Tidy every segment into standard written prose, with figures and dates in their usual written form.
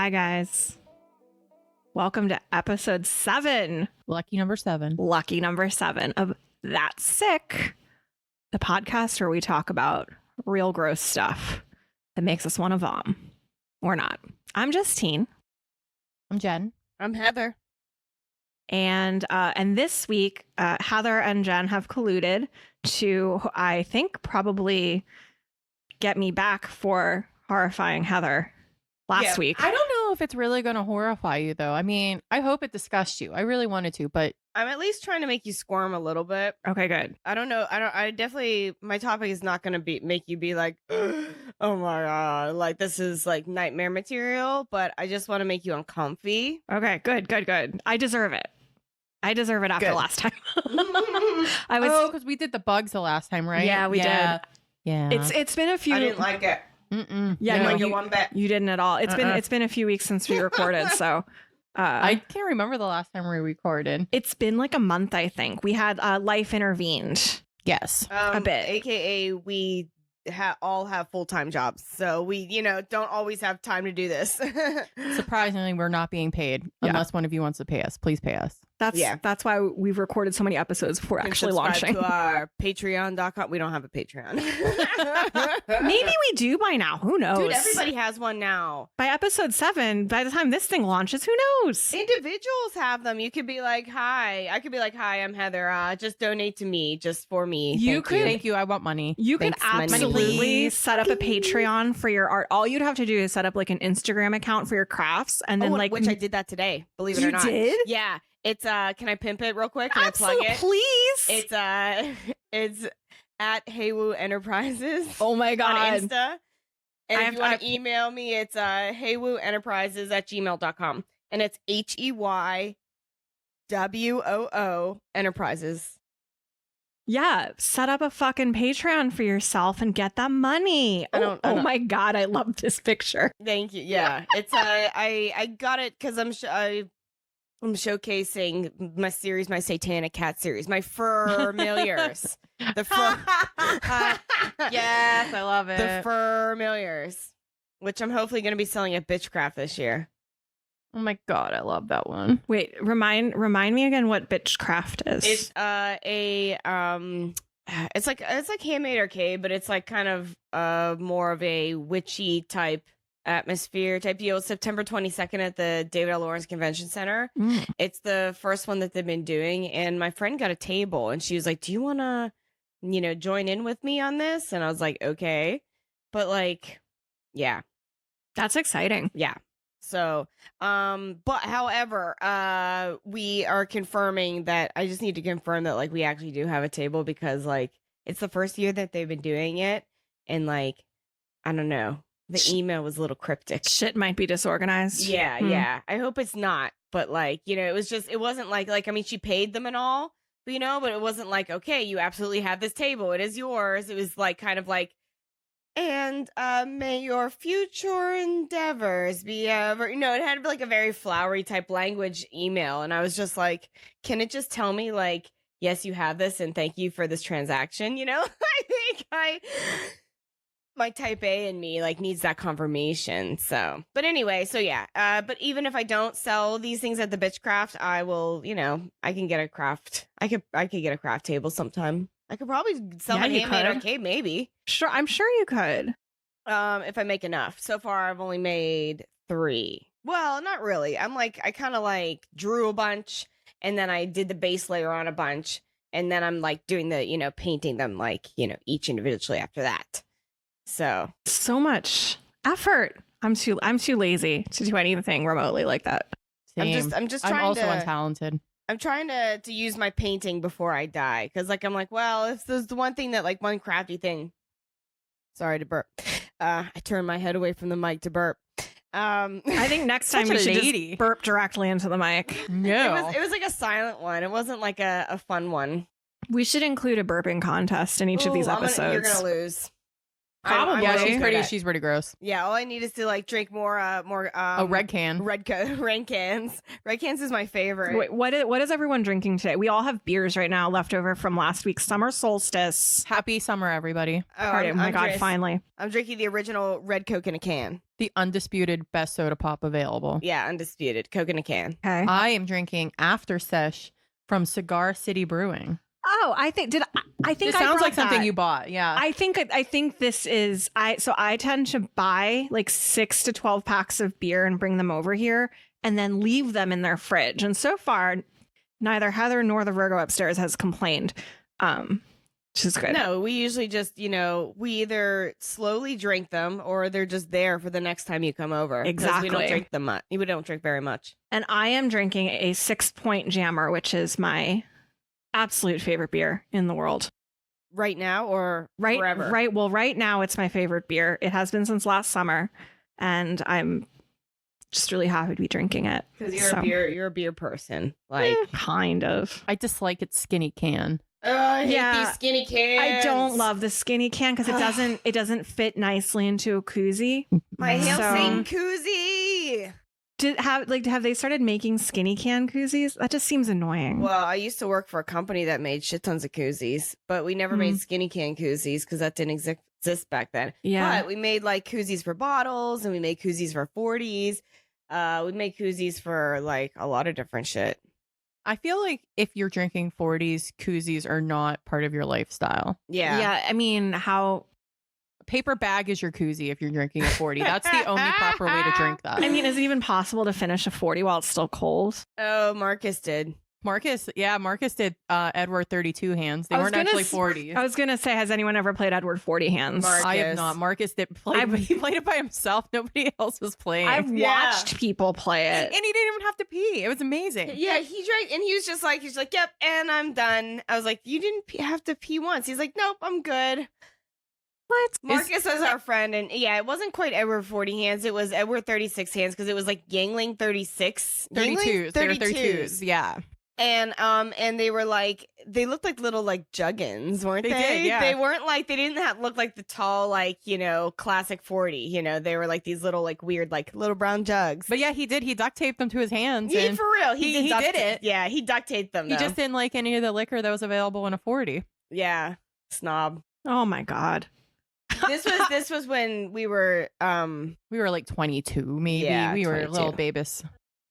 Hi, guys. Welcome to episode 7. Lucky number 7. Lucky number 7 of That's Sick, the podcast where we talk about real gross stuff that makes us want to vom. Or not. I'm Justine. I'm Jen. I'm Heather. And this week, Heather and Jen have colluded to, I think, probably get me back for horrifying Heather last week. I don't know if it's really going to horrify you, though. I mean, I hope it disgusts you. I really wanted to, but I'm at least trying to make you squirm a little bit. Okay, good. I don't know. I definitely, my topic is not going to make you be like, oh my God, like this is like nightmare material, but I just want to make you uncomfy. Okay, good. I deserve it. After Good. last time. because we did the bugs the last time, right? Yeah, we did. Yeah. It's been a few. I didn't like it. Mm-mm. Yeah, Didn't no, like you, it one bit. you didn't at all. It's been a few weeks since we recorded, so I can't remember the last time we recorded. it's been like a month, I think. We had life intervened. Yes. A bit. AKA we all have full-time jobs, so we don't always have time to do this. Surprisingly, we're not being paid Yeah. unless one of you wants to pay us. Please pay us. That's why we've recorded so many episodes before You can actually subscribe launching. to our patreon.com. We don't have a Patreon. Maybe we do by now. Who knows? Dude, everybody has one now. By episode 7, by the time this thing launches, who knows? Individuals have them. You could be like, hi. I could be like, hi, I'm Heather. Just donate to me, just for me. You Thank Thank you. I want money. You could Thanks, money. absolutely Please. set up a Patreon for your art. All you'd have to do is set up like an Instagram account for your crafts, and then which I did that today. Believe it you or not. did. Yeah. It's can I pimp it real quick? Can Absolutely, I plug it? please. It's at Haywoo Enterprises Oh my on god. Insta. And I if have- you want to email me, it's haywooenterprises@gmail.com. And it's HEYWOO Enterprises. Yeah, set up a fucking Patreon for yourself and get that money. I Oh don't- my god, I love this picture. Thank you. Yeah. It's I got it because I'm showcasing my series, my Satanic Cat series, my Furriest. The fur. Yes, I love it. The Furriest, which I'm hopefully going to be selling at Bitchcraft this year. Oh my god, I love that one. Wait, remind me again what Bitchcraft is. It's it's like Handmade Arcade, but it's like kind of more of a witchy type atmosphere type deal. It's September 22nd at the David L. Lawrence Convention Center. It's the first one that they've been doing, and my friend got a table, and she was like, "Do you want to, join in with me on this?" And I was like, "Okay," but like, yeah, That's exciting. yeah. So, but however, we are confirming that I just need to confirm that like we actually do have a table because like it's the first year that they've been doing it, and like I don't know. The email was a little cryptic. Shit might be disorganized. Yeah, Hmm. yeah. I hope it's not. But like, it wasn't like I mean, she paid them and all, but but it wasn't like, okay, you absolutely have this table. It is yours. It was like kind of like, and may your future endeavors be ever, it had like a very flowery type language email. And I was just like, can it just tell me like, yes, you have this and thank you for this transaction? I think my type A in me like needs that confirmation. So, but anyway, so yeah. But even if I don't sell these things at the Bitchcraft, I will. I can get a craft. I could get a craft table sometime. I could probably sell Yeah, my you Handmade could. Arcade maybe. Sure, I'm sure you could. If I make enough. So far, I've only made 3. Well, not really. I kind of like drew a bunch, and then I did the base layer on a bunch, and then I'm like doing the painting them like each individually after that. So much effort. I'm too lazy to do anything remotely like that. Same. I'm just trying I'm also to untalented. I'm trying to use my painting before I die because like I'm like, well, if there's the one thing that like one crafty thing. Sorry to burp. I turned my head away from the mic to burp. I think next time Such we a should lady. just burp directly into the mic. No. it was like a silent one. It wasn't like a fun one. We should include a burping contest in each of these Ooh, episodes. you're gonna lose. Probably. Yeah, good she's pretty gross. Yeah, all I need is to like drink more A red can. red cans. Red cans is my favorite. Wait, what is everyone drinking today? We all have beers right now left over from last week's summer solstice Happy summer, everybody. party. Oh my God, finally. I'm drinking the original red Coke in a can. The undisputed best soda pop available. Yeah, undisputed Coke in a can. Okay. I am drinking After Sesh from Cigar City Brewing. Oh, I think It sounds brought like something that. you bought. Yeah. I think this is I tend to buy like 6 to 12 packs of beer and bring them over here and then leave them in their fridge. And so far, neither Heather nor the Virgo upstairs has complained. Which is good. No, we usually just, we either slowly drink them or they're just there for the next time you come over. 'Cause Exactly. We don't drink them much. We don't drink very much. And I am drinking a 6 Point Jammer, which is my absolute favorite beer in the world. Right now or forever? Right. Well, right now it's my favorite beer. It has been since last summer, and I'm just really happy to be drinking it. Because you're a beer person. Like, kind of. I dislike its skinny can. I hate Yeah, these skinny cans. I don't love the skinny can because it doesn't fit nicely into a koozie. My Hail So- Satan koozie. Have they started making skinny can koozies? That just seems annoying. Well, I used to work for a company that made shit tons of koozies, but we never made skinny can koozies because that didn't exist back then. Yeah. But we made like koozies for bottles and we made koozies for 40s. We made koozies for like a lot of different shit. I feel like if you're drinking 40s, koozies are not part of your lifestyle. Yeah. Yeah. I mean, how? Paper bag is your koozie if you're drinking a 40. That's the only proper way to drink that. I mean, is it even possible to finish a 40 while it's still cold? Oh, Marcus did. Marcus did Edward 32 hands. They weren't actually 40. I was gonna say, has anyone ever played Edward 40 hands? I have not. Marcus did he played it by himself. Nobody else was playing. I've watched people play it. And he didn't even have to pee. It was amazing. Yeah, he drank and he was like, yep, and I'm done. I was like, you didn't have to pee once. He's like, nope, I'm good. What? Marcus is our friend, and yeah, it wasn't quite Edward 40 hands. It was Edward 36 hands because it was like Yangling 36. 32s. They were 32s. Yeah. And they were like, they looked like little like juggins, weren't they? They did, yeah. They weren't like, they didn't look like the tall, like, classic 40, they were like these little like weird, like little brown jugs. But yeah, he did. He duct taped them to his hands. Yeah, and for real. He did it. Yeah, he duct taped them. He though. just didn't like any of the liquor that was available in a 40. Yeah, snob. Oh my God. This was when we were We were like 22, maybe. Yeah, we were 22. little babies.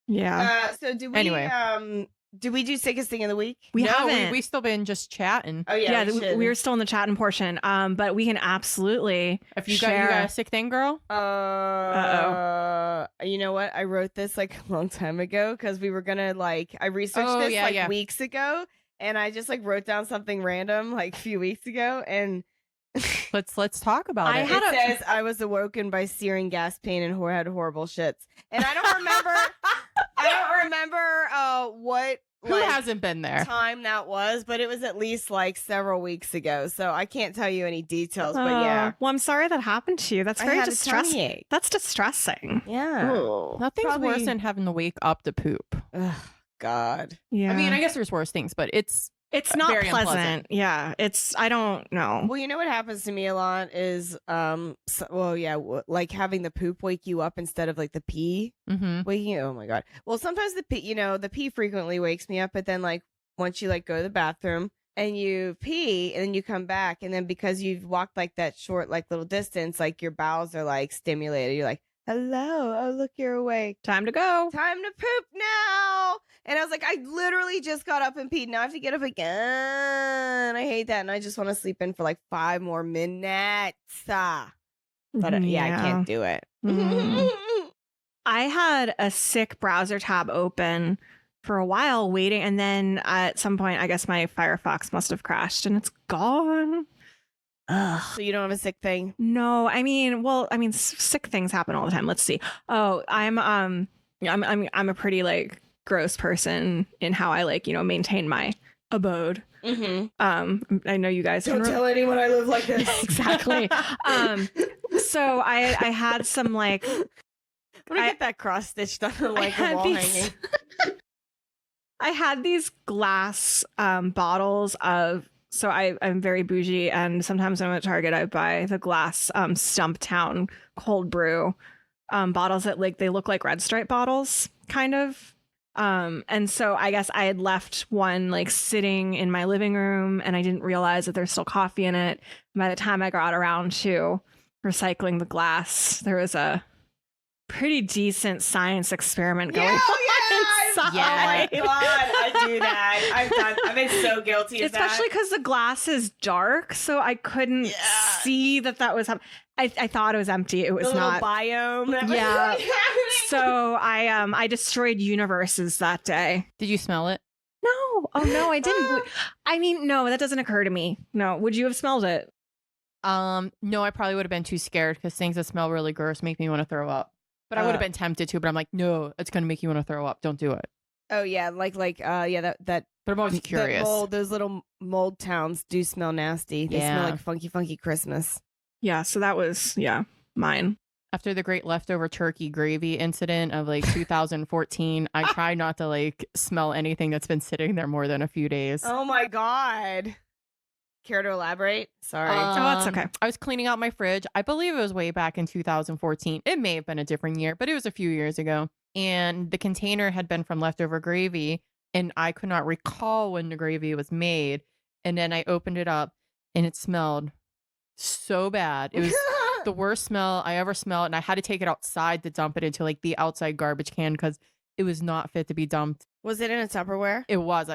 Yeah. so did we Anyway. did we do sickest thing of the week? We no, haven't. we still been just chatting. Oh yeah, we were still in the chatting portion. But we can absolutely If you share. got a sick thing, girl. You know what? I wrote this like a long time ago because we were gonna like I researched this weeks ago, and I just like wrote down something random like a few weeks ago, and Let's talk about it. it says I was awoken by searing gas pain and had horrible shits, and I don't remember. What Who hasn't been there? time that was, but it was at least like several weeks ago, so I can't tell you any details. But yeah, Well, I'm sorry that happened to you. That's I very had a tummy distressing. ache. That's distressing. Yeah. Nothing's Probably- worse than having to wake up to poop. Ugh, God. Yeah. I mean, I guess there's worse things, but it's it's not very pleasant. unpleasant. Yeah. I don't know. Well, you know what happens to me a lot is, like having the poop wake you up instead of like the pee waking you. Oh my God. Well, sometimes the pee frequently wakes me up, but then like once you like go to the bathroom and you pee and then you come back and then because you've walked like that short like little distance, like your bowels are like stimulated. You're like, hello, oh look, you're awake. Time to go. Time to poop now. And I was like, I literally just got up and peed. Now I have to get up again. I hate that. And I just want to sleep in for like 5 more minutes. But yeah, I can't do it. Mhm. I had a sick browser tab open for a while waiting. And then at some point, I guess my Firefox must have crashed and it's gone. Ugh. So you don't have a sick thing? No, I mean, sick things happen all the time. Let's see. Oh, I'm a pretty like gross person in how I like, maintain my abode. Mm-hmm. I know you guys Don't tell anyone I live like this. exactly. So I had some like I'm gonna get that cross stitched on like a wall hanging. I had these glass bottles of So I'm very bougie, and sometimes when I'm at Target, I buy the glass Stumptown cold brew bottles that like they look like Red Stripe bottles, kind of. And so I guess I had left one like sitting in my living room, and I didn't realize that there's still coffee in it. By the time I got around to recycling the glass, there was a pretty decent science experiment going on inside. Yeah. Oh my god, I do that. I've been so guilty of that. Especially because the glass is dark, so I couldn't see that was happening. I thought it was empty. It was the little not. biome. That was Yeah. like happening. So I destroyed universes that day. Did you smell it? No. Oh no, I didn't. I mean, no, that doesn't occur to me. No. Would you have smelled it? No, I probably would have been too scared because things that smell really gross make me want to throw up. But I would have been tempted to, but I'm like, no, it's gonna make you want to throw up. Don't do it. Oh yeah, that But I'm always curious. Those little mold towns do smell nasty. They smell Yeah. like funky Christmas. Yeah. So that was mine. After the great leftover turkey gravy incident of like 2014, I try not to like smell anything that's been sitting there more than a few days. Oh my god. Care to elaborate? Sorry. Oh, that's okay. I was cleaning out my fridge. I believe it was way back in 2014. It may have been a different year, but it was a few years ago. And the container had been from leftover gravy, and I could not recall when the gravy was made. And then I opened it up, and it smelled so bad. It was the worst smell I ever smelled, and I had to take it outside to dump it into like the outside garbage can because it was not fit to be dumped. Was it in a Tupperware? It was.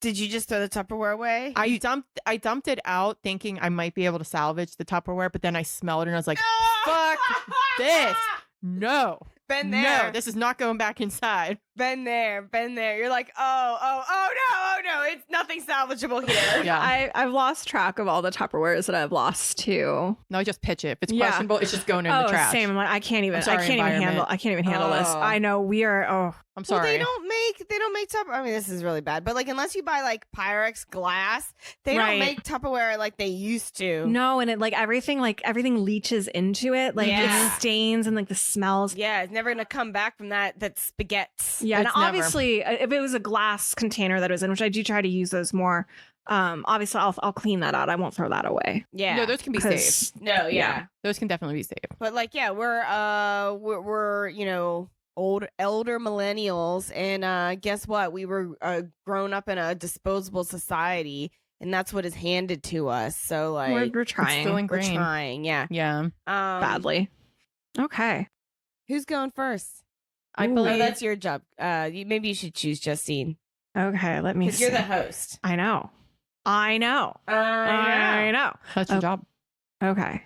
Did you just throw the Tupperware away? I dumped it out thinking I might be able to salvage the Tupperware, but then I smelled it and I was like, fuck this. No. Been there. No, this is not going back inside. Been there. You're like, oh no, it's nothing salvageable here. Yeah. I've lost track of all the Tupperwares that I've lost to. No, just pitch it. If it's Yeah. questionable, it's just going in the trash. Same. I'm like, I can't even sorry, environment. handle this. Oh. I know we are. Oh, I'm Well, sorry. they don't make Tupperware. I mean, this is really bad, but like, unless you buy like Pyrex glass, they Right. don't make Tupperware like they used to. no, and it like everything leaches into it, like Yeah. it stains and like the smells. Yeah, it's never gonna come back from that spaghetti. Yeah, and It's never. obviously, if it was a glass container that it was in, which I do try to use those more, obviously I'll clean that out. I won't throw that away. Yeah. No, those can be 'Cause- saved. No, yeah. Those can definitely be saved. But like, yeah, we're older millennials, and guess what? We were grown up in a disposable society, and that's what is handed to us. So like, We're It's trying still we're ingrained. trying. Yeah. Yeah. badly. Okay. Who's going first? I Ooh. Oh, believe that's your job. Maybe you should choose Justine Okay. Let me because see. you're the host. I know. I know. that's your Oh. job. Okay.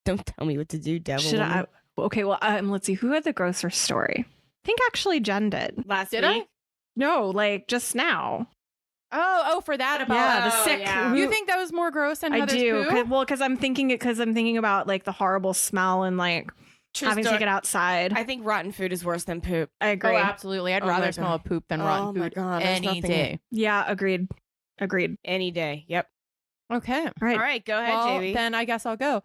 Don't tell me what to do, devil. Should woman. I? Okay. Well, let's see. Who had the grosser story? I think actually Jen did. Last Did week? No, like just now. Oh, for that about Yeah, the Oh, sick. yeah. You think that was more gross than I Heather's do. poo? Well, because I'm thinking about like the horrible smell and like True having to story. take it outside. I think rotten food is worse than poop. I Oh, agree. absolutely. I'd Oh my rather God. smell a poop than Oh rotten my food God, there's any nothing- day. Yeah, agreed. Any day. Yep. Okay. All right. All right, go ahead, Well, JB. then I guess I'll go.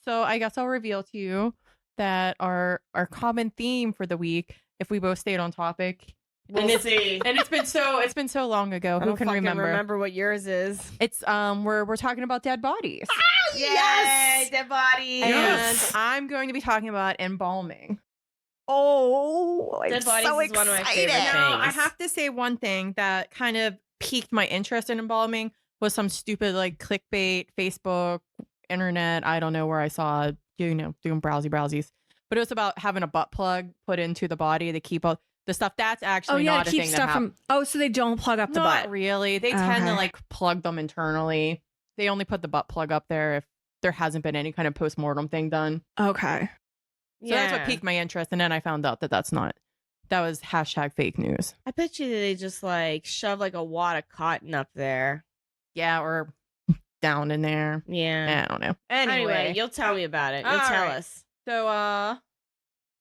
So I guess I'll reveal to you that our common theme for the week, if we both stayed on topic, We'll see. and it's been so long ago. I Who don't can fucking remember? what yours is. It's we're talking about dead bodies, Yes, dead body. and I'm going to be talking about embalming. Oh, I'm Dead bodies so is one of my excited. favorite Now, I things. have to say one thing that kind of piqued my interest in embalming was some stupid like clickbait, Facebook, internet. I don't know where I saw it, doing browsies. But it was about having a butt plug put into the body to keep all the stuff. That's Oh actually yeah, not to a keep thing stuff that happens. from. Oh, so they don't plug up the Not butt. really. They tend to Okay. like plug them internally. They only put the butt plug up there if there hasn't been any kind of postmortem thing done. Okay. So that's what piqued my interest. And then I found out that that was hashtag fake news. I bet you they just like shove like a wad of cotton up there. Yeah, or down in there. Yeah. I don't know. Anyway, you'll tell me about it. You'll All tell right. us. So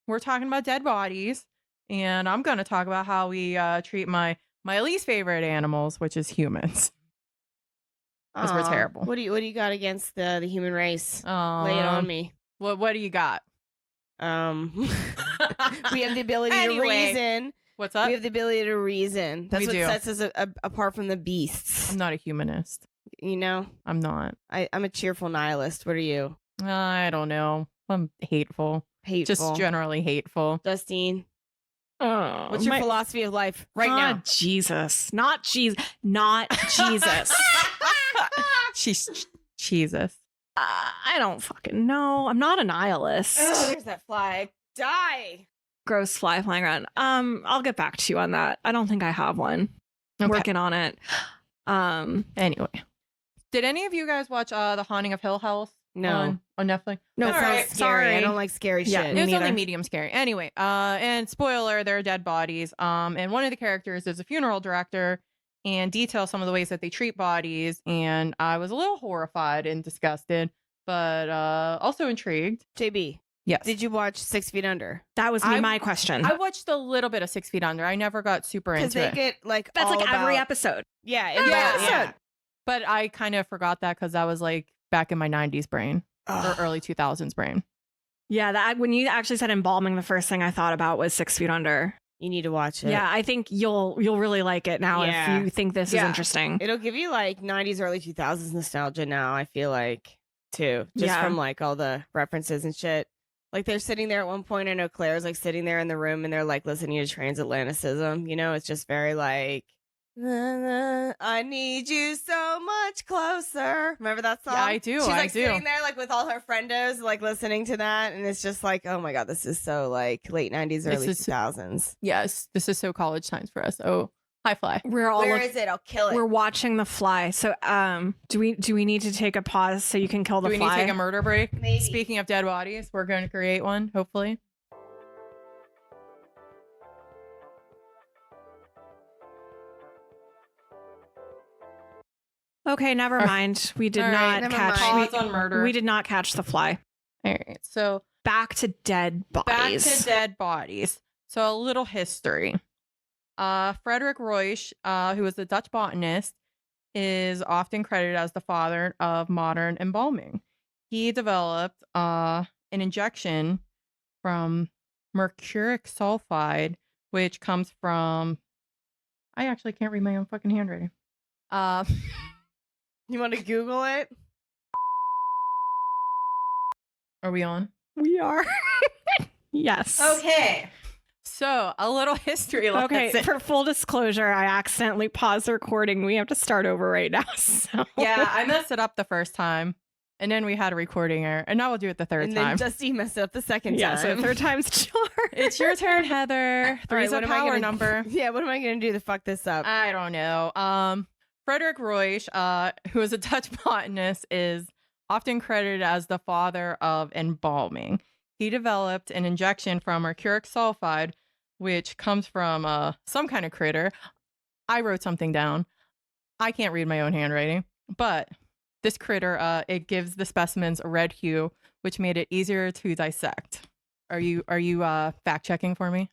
we're talking about dead bodies, and I'm going to talk about how we treat my least favorite animals, which is humans. 'Cause we're Aw, terrible. What do you got against the human race? Lay it on me. What do you got? We have the ability Anyway. to reason. What's up? We have the ability to reason. That's We what do. sets us apart from the beasts. I'm not a humanist. You know, I'm not. I'm a cheerful nihilist. What are you? I don't know. I'm hateful. Hateful. Just generally hateful. Justine, Oh, what's your philosophy of life right now? Jesus. Not Jesus. Not Jesus. She's Jesus. I don't fucking know. I'm not a nihilist. Oh, there's that fly. Die. Gross fly flying around. I'll get back to you on that. I don't think I have one. Okay. Working on it. Anyway, did any of you guys watch The Haunting of Hill House? No. On Netflix? No, That All sounds right. scary. sorry. I don't like scary Yeah, shit. me It was only neither. medium scary. Anyway, and spoiler, they're dead bodies. And one of the characters is a funeral director and details some of the ways that they treat bodies. And I was a little horrified and disgusted, but also intrigued. JB, Yes. did you watch 6 Feet Under? That was my question. I watched a little bit of 6 Feet Under. I never got super Because into they it. get like That's all like every about- episode. Yeah, Every episode. But I kind of forgot that because I was like back in my 90s brain or Ugh. early 2000s brain. Yeah, that when you actually said embalming, the first thing I thought about was 6 Feet Under. You need to watch it. Yeah, I think you'll really like it now Yeah. if you think this is Yeah. interesting. It'll give you like 90s, early 2000s nostalgia now, I feel like, too. Just Yeah. from like all the references and shit. Like they're sitting there at one point. I know Claire's like sitting there in the room and they're like listening to transatlanticism. You know, it's just very like, I need you so much closer. Remember that song? Yeah, I do. She's I like do. sitting there like with all her friendos, like listening to that. And it's just like, oh my God, this is so like late 90s, early is- 2000s. Yes, this is so college times for us. Oh, high fly. We're all Where is it? I'll kill it. we're watching The Fly. So do we need to take a pause so you can kill the Do we fly? need to take a murder break? Maybe. Speaking of dead bodies, we're going to create one, hopefully. Okay, never All- mind. We did all right, not never catch mind. Pause on murder. we did not catch the fly. All right, so Back to dead bodies. back to dead bodies. So a little history. Frederick Ruysch, who was a Dutch botanist, is often credited as the father of modern embalming. He developed an injection from mercuric sulfide, which comes from. I actually can't read my own fucking handwriting. You want to Google it? Are we on? We are. Yes. Okay. So a little history Okay, lesson. for full disclosure, I accidentally paused the recording. We have to start over right now. So Yeah, I messed it up the first time, and then we had a recording error, and now we'll do it the third And time. then Justine messed up the second yeah, time. so third time's charm. It's your turn, Heather. All right, Three's what a am I power gonna- number. Yeah, what am I going to do to fuck this up? I don't know. Frederick Ruysch, who is a Dutch botanist, is often credited as the father of embalming. He developed an injection from mercuric sulfide, which comes from some kind of critter. I wrote something down. I can't read my own handwriting, but this critter, it gives the specimens a red hue, which made it easier to dissect. Are you fact checking for me?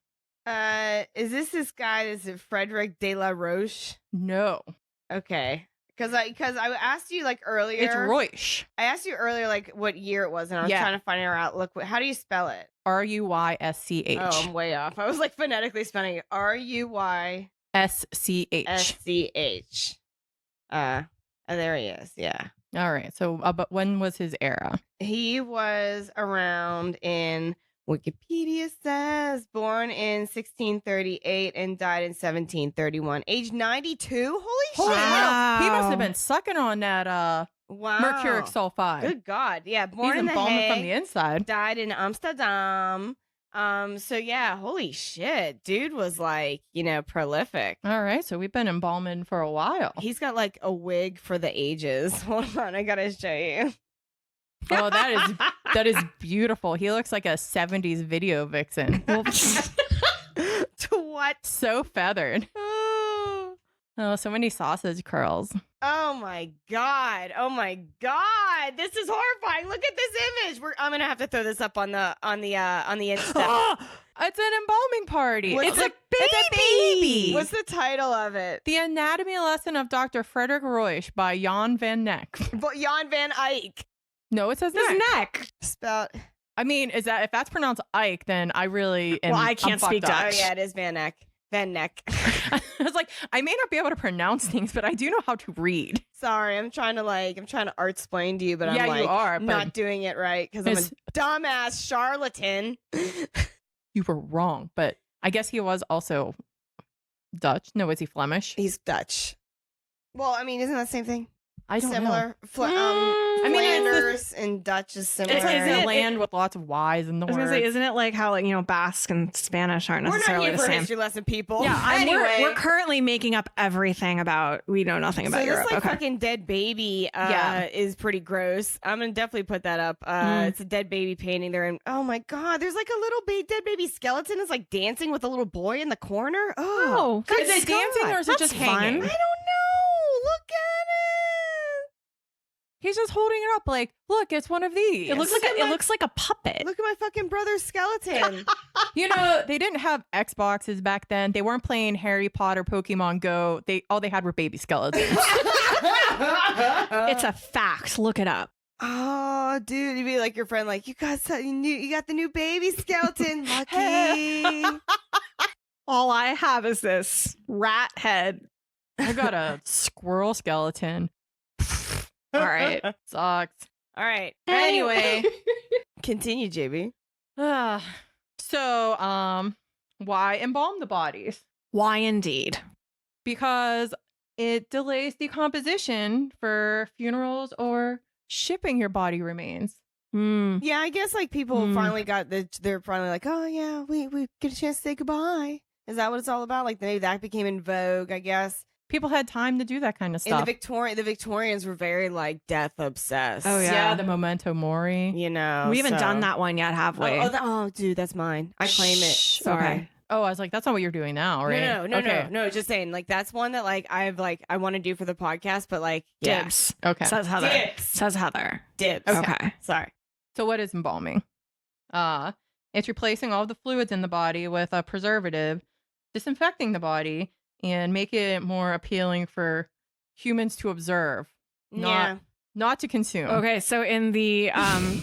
Is this guy? Is it Frederick de la Roche? No, Okay. Because I asked you like earlier. it's Ruysch. I asked you earlier like what year it was, and I was Yeah. trying to find our outlook. How do you spell it? Ruysch. Oh, I'm way off. I was like phonetically spelling it. Ruysch. SCH. Oh, there he is. Yeah. All right. So, but when was his era? He was around in Wikipedia says born in 1638 and died in 1731. Age 92. Holy shit. Wow. He must have been sucking on that Wow. mercuric sulfide. Good God. Yeah. Born He's in The embalming Hague, from the inside. died in Amsterdam. So yeah, holy shit. Dude was like, prolific. All right. So we've been embalming for a while. He's got like a wig for the ages. Hold on, I gotta show you. Oh, that is beautiful. He looks like a 70s video vixen. To what? So feathered. Oh, so many sausage curls. Oh my god! Oh my god! This is horrifying. Look at this image. I'm gonna have to throw this up on the Insta. It's an embalming party. What's It's a baby. What's the title of it? The Anatomy Lesson of Dr. Frederick Ruysch by Jan van Neck. Jan van Eyck. No, it says His Neck. neck. Spelled. I mean, if that's pronounced Ike, then I really am. Well, I can't I'm fucked speak up. Oh Dutch. yeah, it is Van Eyck. Van Neck. I was like, I may not be able to pronounce things, but I do know how to read. Sorry, I'm trying to art explain to you, but Yeah, I'm like you are, but not doing it right because I'm it's- a dumbass charlatan. You were wrong, but I guess he was also Dutch. No, is he Flemish? He's Dutch. Well, I mean, isn't that the same thing? I don't know. Similar. I mean, it's Flanders and Dutch is similar. It's like Isn't the it- land with lots of Y's in the I was word. gonna say, isn't it like how Basque and Spanish aren't We're not necessarily here the for a same? history lesson, people. Yeah, anyway. we're currently making up everything about we know nothing about so Europe. this Okay. fucking dead baby Yeah. is pretty gross. I'm gonna definitely put that up. It's a dead baby painting there, and oh my god, there's like a little dead baby skeleton is like dancing with a little boy in the corner. Oh, good is it dancing or is it That's just fun. hanging? I don't know. Look at it. He's just holding it up like, look, it's one of these. It looks like a puppet. Look at my fucking brother's skeleton. You know, they didn't have Xboxes back then. They weren't playing Harry Potter, Pokemon Go. All they had were baby skeletons. It's a fact. Look it up. Oh, dude, you'd be like your friend, like you got the new baby skeleton. Lucky. All I have is this rat head. I got a squirrel skeleton. All right. Sucks. All right. Anyway. Continue, JB. So, why embalm the bodies? Why indeed? Because it delays decomposition for funerals or shipping your body remains. Hmm. Yeah, I guess like people finally they're finally like, oh yeah, we get a chance to say goodbye. Is that what it's all about? Like maybe that became in vogue, I guess. People had time to do that kind of And stuff. the Victorians were very like death obsessed. Oh, yeah. The memento mori. You know. We haven't so- done that one yet, have we? Oh, dude, that's mine. I claim it. Shh, Sorry. okay. Oh, I was like, that's not what you're doing now, right? No. Just saying, like that's one that like I want to do for the podcast, but like yeah. Dibs. Okay. Says Heather. Dibs. Says Heather. Dibs. Okay. Sorry. So what is embalming? It's replacing all the fluids in the body with a preservative, disinfecting the body, and make it more appealing for humans to observe, Yeah. not to consume. Okay, so in the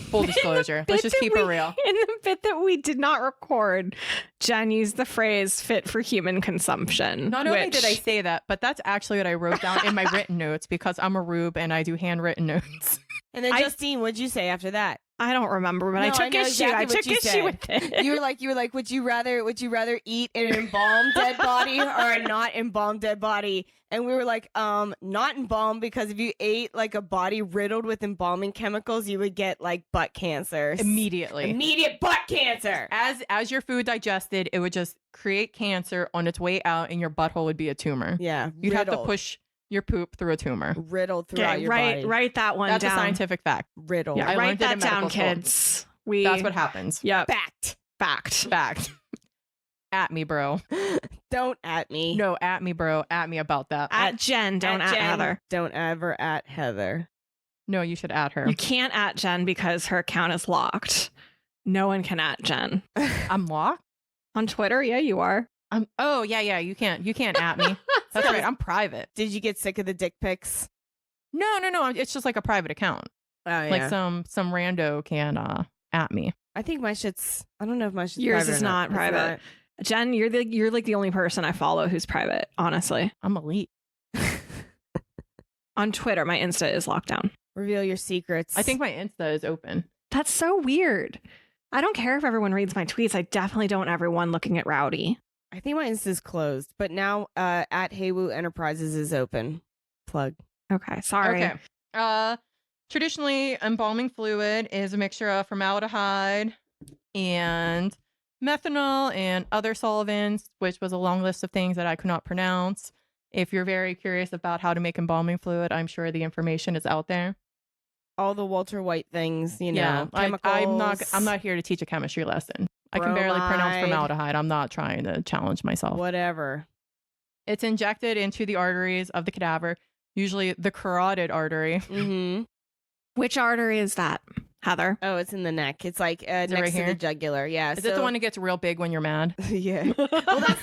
Full disclosure. Let's just keep it real. In the bit that we did not record, Jen used the phrase "fit for human consumption." Not only which- did I say that, but that's actually what I wrote down in my written notes because I'm a rube and I do handwritten notes. And then Justine, what'd you say after that? I don't remember, but No, I I took know issue. exactly I what took you issue said. with it. You were like, would you rather eat an embalmed dead body or a not embalmed dead body? And we were like, not embalmed because if you ate like a body riddled with embalming chemicals, you would get like butt cancer. Immediately. Immediate butt cancer. As your food digested, it would just create cancer on its way out and your butthole would be a tumor. Yeah. You'd have to push your poop through a tumor. riddled throughout Okay, your body. write that one That's down. a scientific fact. Riddled. Yeah, I Write learned it that in down, medical school. kids. That's what happens. Yep. Fact. Fact. Fact. At me, bro. Don't at me. No, at me, bro. At me about that. At Jen, don't at Jen. Heather. Don't ever at Heather. No, you should at her. You can't at Jen because her account is locked. No one can at Jen. I'm locked? On Twitter, yeah, you are. Oh, yeah. You can't at me. That's right. I'm private. Did you get sick of the dick pics? No. It's just like a private account. Oh yeah. Like some rando can at me. I think my shit's. I don't know if my shit's Yours private is or not It's private. Jen, you're like the only person I follow who's private, honestly. I'm elite. On Twitter, my Insta is locked down. Reveal your secrets. I think my Insta is open. That's so weird. I don't care if everyone reads my tweets. I definitely don't everyone looking at Rowdy. I think my Insta's closed, but now at Haywoo Enterprises is open. Plug. Okay, sorry. Okay. Traditionally, embalming fluid is a mixture of formaldehyde and methanol and other solvents, which was a long list of things that I could not pronounce. If you're very curious about how to make embalming fluid, I'm sure the information is out there. All the Walter White things, you know. Yeah, Chemicals. I'm not here to teach a chemistry lesson. I can barely pronounce Bromide. formaldehyde. I'm not trying to challenge myself. Whatever. It's injected into the arteries of the cadaver, usually the carotid artery. Mm-hmm. Which artery is that, Heather? Oh, it's in the neck. It's like it next right to here? the jugular. Yeah. Is it the one that gets real big when you're mad? Yeah. Well, that's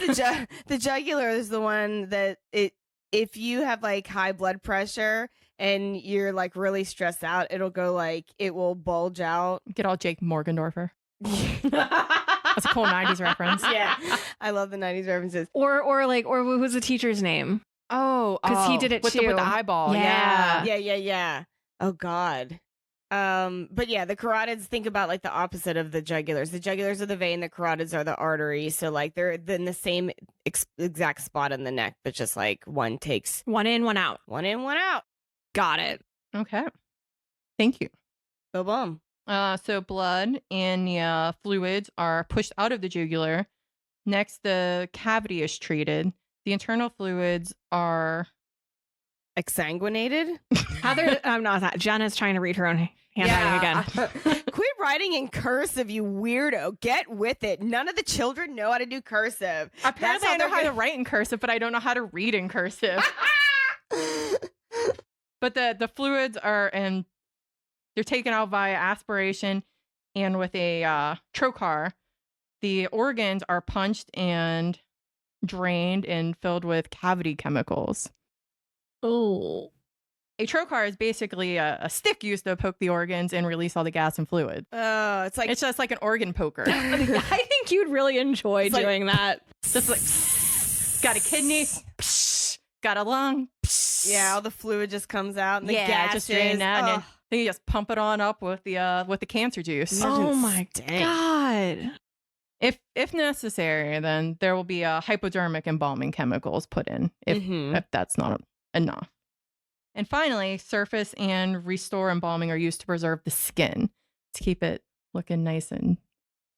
the jugular is the one that if you have like high blood pressure and you're like really stressed out, it'll go like it will bulge out. Get all Jake Morgendorfer. That's a cool 90s reference. Yeah, I love the 90s references. Or what was the teacher's name? Oh, 'Cause he did it with too. with the eyeball. Yeah. Yeah. Oh God. But yeah, the carotids, think about like the opposite of the jugulars. The jugulars are the vein, the carotids are the artery. So like they're in the same exact spot in the neck, but just like one takes One in, one out. one in, one out. Got it. Okay. Thank you. Boom, boom. So blood and the fluids are pushed out of the jugular. Next, the cavity is treated. The internal fluids are Exsanguinated. Heather, I'm not that. Jen is trying to read her own handwriting again. Quit writing in cursive, you weirdo. Get with it. None of the children know how to do cursive. apparently I know they're how to gonna- write in cursive, but I don't know how to read in cursive. But the fluids are and they're taken out via aspiration and with a trocar. The organs are punched and drained and filled with cavity chemicals. Oh. A trocar is basically a stick used to poke the organs and release all the gas and fluid. Oh, it's like It's just like an organ poker. I think you'd really enjoy It's like- doing that. Just like got a kidney, got a lung. yeah, all the fluid just comes out and the Yeah, gases. just drain that, and Ugh. then you just pump it on up with the cancer juice. Oh my Dang. God. If necessary, then there will be hypodermic embalming chemicals put in if Mhm. that's not enough. And finally, surface and restore embalming are used to preserve the skin to keep it looking nice and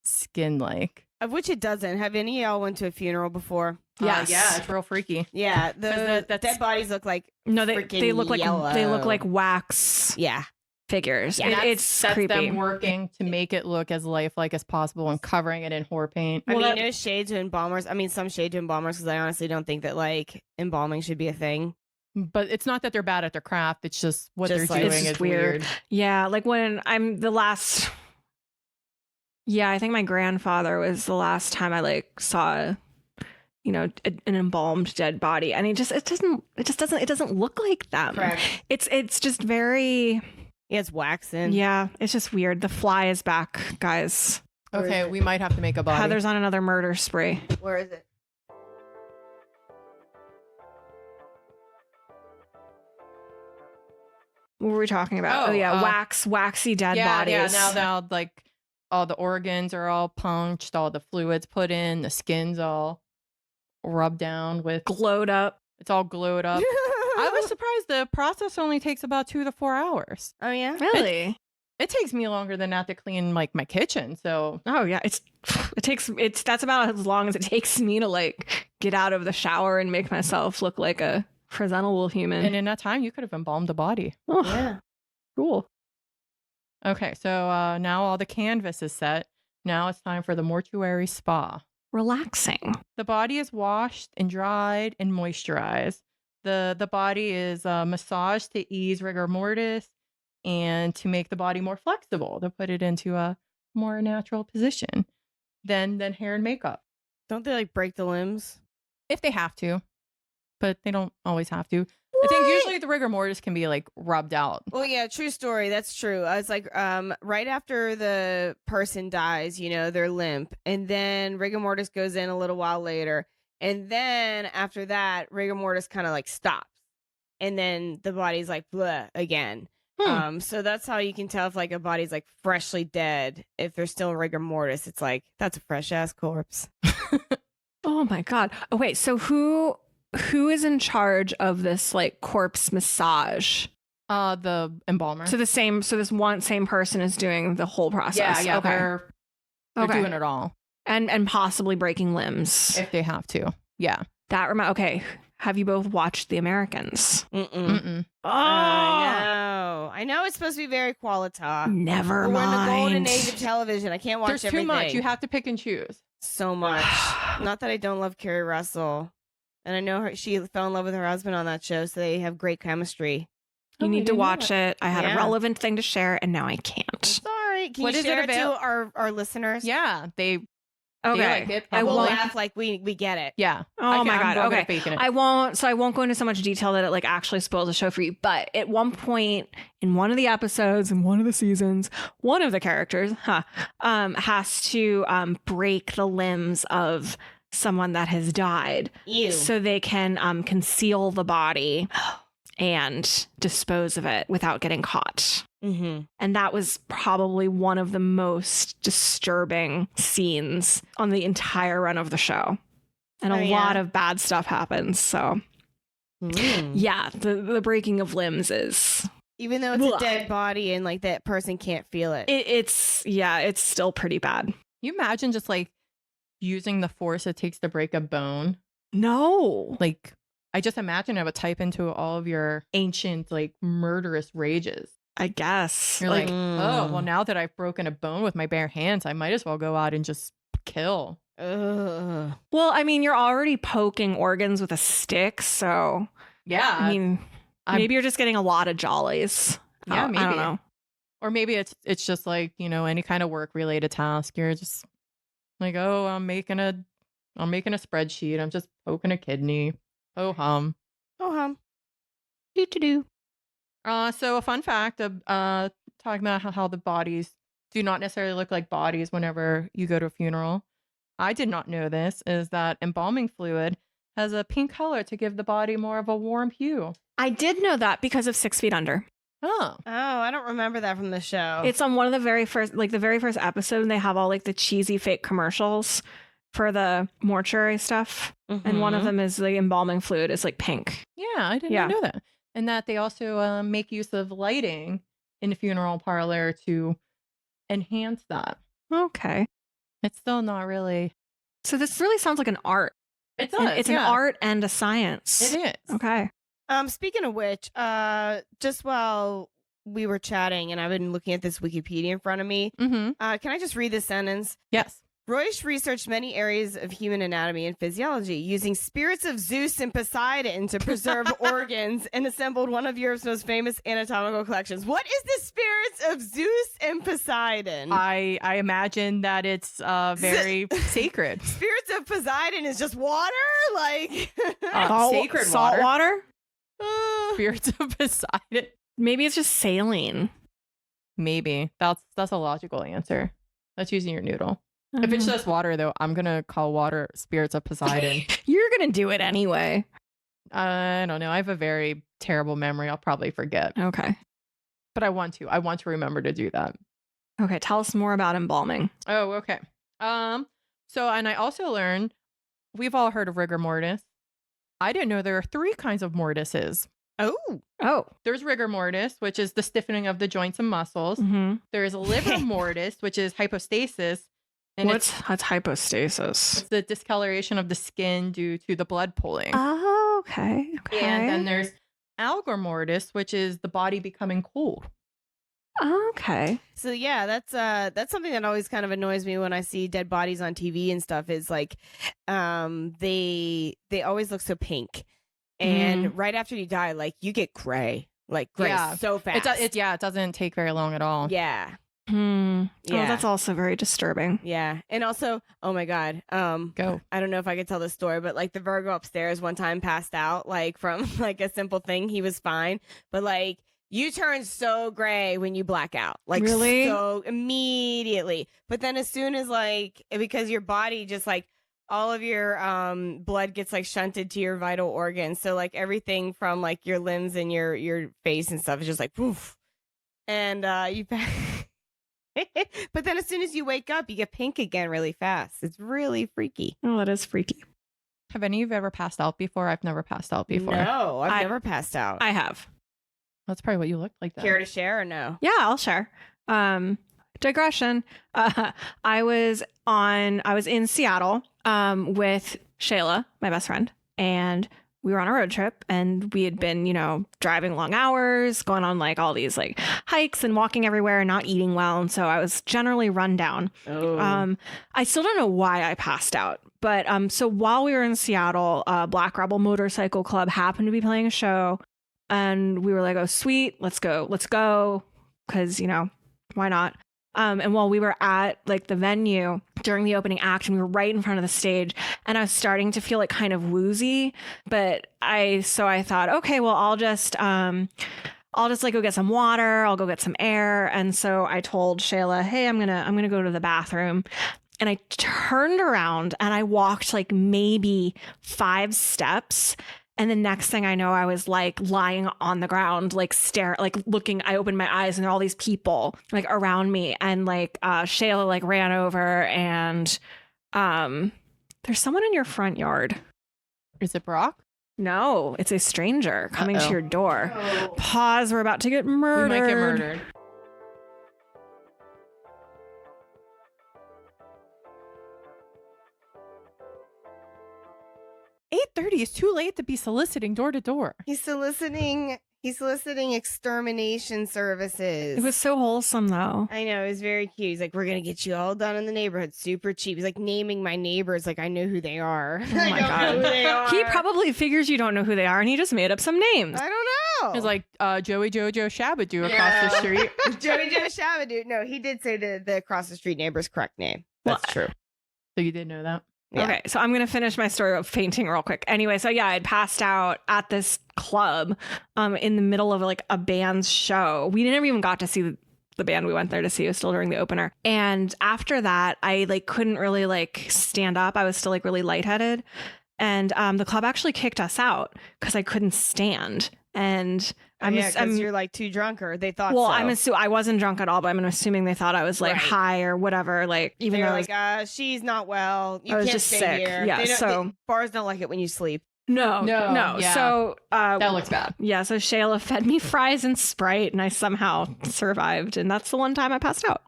skin-like. Of which it doesn't. Have any of y'all went to a funeral before? Yes. Yeah, it's real freaky. Yeah, the that's- dead bodies look like No, they freaking look like yellow. wax yeah. figures. Yeah, It's That's creepy. them working to make it look as lifelike as possible and covering it in horror paint. I Well, mean, that- there's shade to embalmers. I mean, some shade to embalmers because I honestly don't think that like embalming should be a thing. But it's not that they're bad at their craft. It's just what Just they're like- doing It's is just weird. weird. Yeah, like when I'm the last. Yeah, I think my grandfather was the last time I like saw, an embalmed dead body, and it doesn't look like them. Correct. It's just very. Yeah, it's waxing. Yeah, it's just weird. The fly is back, guys. Where is Okay, it? we might have to make a body. Heather's on another murder spree. Where is it? What were we talking about? Oh, Oh, yeah, waxy dead bodies. Yeah, now like all the organs are all punched, all the fluids put in, the skin's all rubbed down with glowed up. it's all glowed up. I was surprised the process only takes about 2 to 4 hours. Oh yeah. Really? It takes me longer than that to clean like my kitchen. So Oh yeah, that's about as long as it takes me to like get out of the shower and make myself look like a presentable human. and in that time you could have embalmed the body. Oh, Yeah. cool. Okay, so now all the canvas is set. Now it's time for the mortuary spa. Relaxing. The body is washed and dried and moisturized. The body is massaged to ease rigor mortis and to make the body more flexible, to put it into a more natural position. Then hair and makeup, Don't they like break the limbs? if they have to, but they don't always have to. I think usually the rigor mortis can be like rubbed out. Well, yeah, true story. That's true. It's like right after the person dies, they're limp, and then rigor mortis goes in a little while later, and then after that, rigor mortis kind of like stops, and then the body's like bleh again. So that's how you can tell if like a body's like freshly dead. If there's still rigor mortis, it's like that's a fresh ass corpse. Oh my god. Oh wait, so who is in charge of this like corpse massage? The embalmer. So this same person is doing the whole process. yeah, Okay. they're Okay. doing it all And possibly breaking limbs. if they have to. Yeah. Okay. Have you both watched The Americans? Mm-mm. Mm-mm. Oh, I know it's supposed to be very qualita. never We're in the golden mind. age of television. I can't watch There's everything. too much. You have to pick and choose. So much. Not that I don't love Carrie Russell. And I know she fell in love with her husband on that show, so they have great chemistry. You Oh, I need to didn't know watch it. I had Yeah. a relevant thing to share, and now I I'm can't. sorry. Can What you is it share it to about? our listeners? Yeah, they Do you Okay. like it? I We'll won't. laugh like we get it. Yeah. Oh my I'm God. good at Okay. faking it. I won't go into so much detail that it like actually spoils the show for you. But at one point in one of the episodes, in one of the seasons, one of the characters has to break the limbs of someone that has died Ew. so they can conceal the body and dispose of it without getting caught. Mm-hmm. And that was probably one of the most disturbing scenes on the entire run of the show. And Oh, a yeah? lot of bad stuff happens. So, yeah, the breaking of limbs is... Even though it's Ugh. a dead body and like that person can't feel it. It's still pretty bad. You imagine just like using the force it takes to break a bone? No. Like, I just imagine I would type into all of your ancient, like, murderous rages. I guess. You're like, Mm. oh, well, now that I've broken a bone with my bare hands, I might as well go out and just kill. Ugh. well, I mean, you're already poking organs with a stick. So, Yeah. I mean, I'm- maybe you're just getting a lot of jollies. Yeah, I maybe. don't know. Or maybe it's just like, you know, any kind of work related task. You're just like, oh, I'm making a spreadsheet. I'm just poking a kidney. Oh hum. Oh, Do. So a fun fact of talking about how the bodies do not necessarily look like bodies whenever you go to a funeral. I did not know this, is that embalming fluid has a pink color to give the body more of a warm hue. I did know that because of 6 Feet Under. Oh. I don't remember that from the show. It's on one of the very first episode, and they have all like the cheesy fake commercials for the mortuary stuff. And one of Mhm. them is the embalming fluid is like pink. Yeah, I didn't Yeah. know that. And that they also make use of lighting in the funeral parlor to enhance that. Okay. It's still not really. So this really sounds like an art. It And does. it's an art and a science. It is. Okay. Speaking of which, just while we were chatting and I've been looking at this Wikipedia in front of me, Mm-hmm. can I just read this sentence? Yes. Royce researched many areas of human anatomy and physiology, using spirits of Zeus and Poseidon to preserve organs, and assembled one of Europe's most famous anatomical collections. What is the spirits of Zeus and Poseidon? I imagine that it's very sacred. Spirits of Poseidon is just water? Like, Sacred salt water? Spirits of Poseidon. Maybe it's just saline. Maybe. That's a logical answer. That's using your noodle. If it's just water, though, I'm going to call water spirits of Poseidon. You're going to do it anyway. I don't know. I have a very terrible memory. I'll probably forget. Okay. But I want to. I want to remember to do that. Okay. Tell us more about embalming. Oh, okay. So, and I also learned, we've all heard of rigor mortis. I didn't know there are 3 kinds of mortises. Oh. There's rigor mortis, which is the stiffening of the joints and muscles. Mm-hmm. There is livor mortis, which is hypostasis. And That's hypostasis. it's the discoloration of the skin due to the blood pooling. Oh, okay. Okay. And then there's algor mortis, which is the body becoming cold. Okay. So yeah, that's something that always kind of annoys me when I see dead bodies on TV and stuff. Is like, they always look so pink, and right after you die, like you get gray, Yeah. so fast. It doesn't take very long at all. Yeah, Oh, Yeah. that's also very disturbing. yeah, and also, oh my god, Go. I don't know if I could tell this story, but like the Virgo upstairs one time passed out, like from like a simple thing. He was fine, but like you turn so gray when you black out, like Really? so immediately. But then as soon as like, because your body just like all of your blood gets like shunted to your vital organs, so like everything from like your limbs and your face and stuff is just like poof, and you. But then as soon as you wake up, you get pink again really fast. It's really freaky. Oh, that is freaky. Have any of you ever passed out before? I've never passed out before. No, I've I- never passed out. I have. That's probably what you look like. Care to share or no? Yeah, I'll share. Digression. I was in Seattle with Shayla, my best friend, and we were on a road trip, and we had been, driving long hours, going on like all these like hikes and walking everywhere and not eating well. And so I was generally run down. Oh. I still don't know why I passed out, but so while we were in Seattle, Black Rebel Motorcycle Club happened to be playing a show, and we were like, oh, sweet, let's go. Cause why not? And while we were at like the venue during the opening act, and we were right in front of the stage, and I was starting to feel like kind of woozy, but I thought, okay, well, I'll just like go get some water. I'll go get some air. And so I told Shayla, hey, I'm gonna go to the bathroom. And I turned around and I walked like maybe 5 steps. And the next thing I know, I was like lying on the ground, like looking. I opened my eyes and there are all these people like around me. And like Shayla like ran over, and there's someone in your front yard. Is it Brock? No, it's a stranger coming to your door. Oh. Pause. We're about to get murdered. We might get murdered. $8:30 is too late to be soliciting door to door. He's soliciting extermination services. It was so wholesome, though. I know, it was very cute. He's like, we're gonna get you all done in the neighborhood, super cheap. He's like naming my neighbors, like I know who they are. Oh my God. Know who they are. He probably figures you don't know who they are, and he just made up some names. I don't know. It's like Joey Jojo Shabadoo across the street. Joey Joe Shabadoo. No, he did say the across the street neighbor's correct name. That's true. So you did know that? Yeah. Okay, so I'm going to finish my story of fainting real quick. Anyway, so yeah, I'd passed out at this club in the middle of like a band's show. We never even got to see the band we went there to see. It was still during the opener. And after that, I like couldn't really like stand up. I was still like really lightheaded. And the club actually kicked us out because I couldn't stand. And because you're like too drunk, or they thought. Well, so. I wasn't drunk at all, but I'm assuming they thought I was like Right. high or whatever. Like even They're though I like, was, she's not well. You I was can't just stay sick. here. Yeah, Bars don't like it when you sleep. no. Yeah. So That looks bad. yeah. So Shayla fed me fries and Sprite, and I somehow survived. And that's the one time I passed out.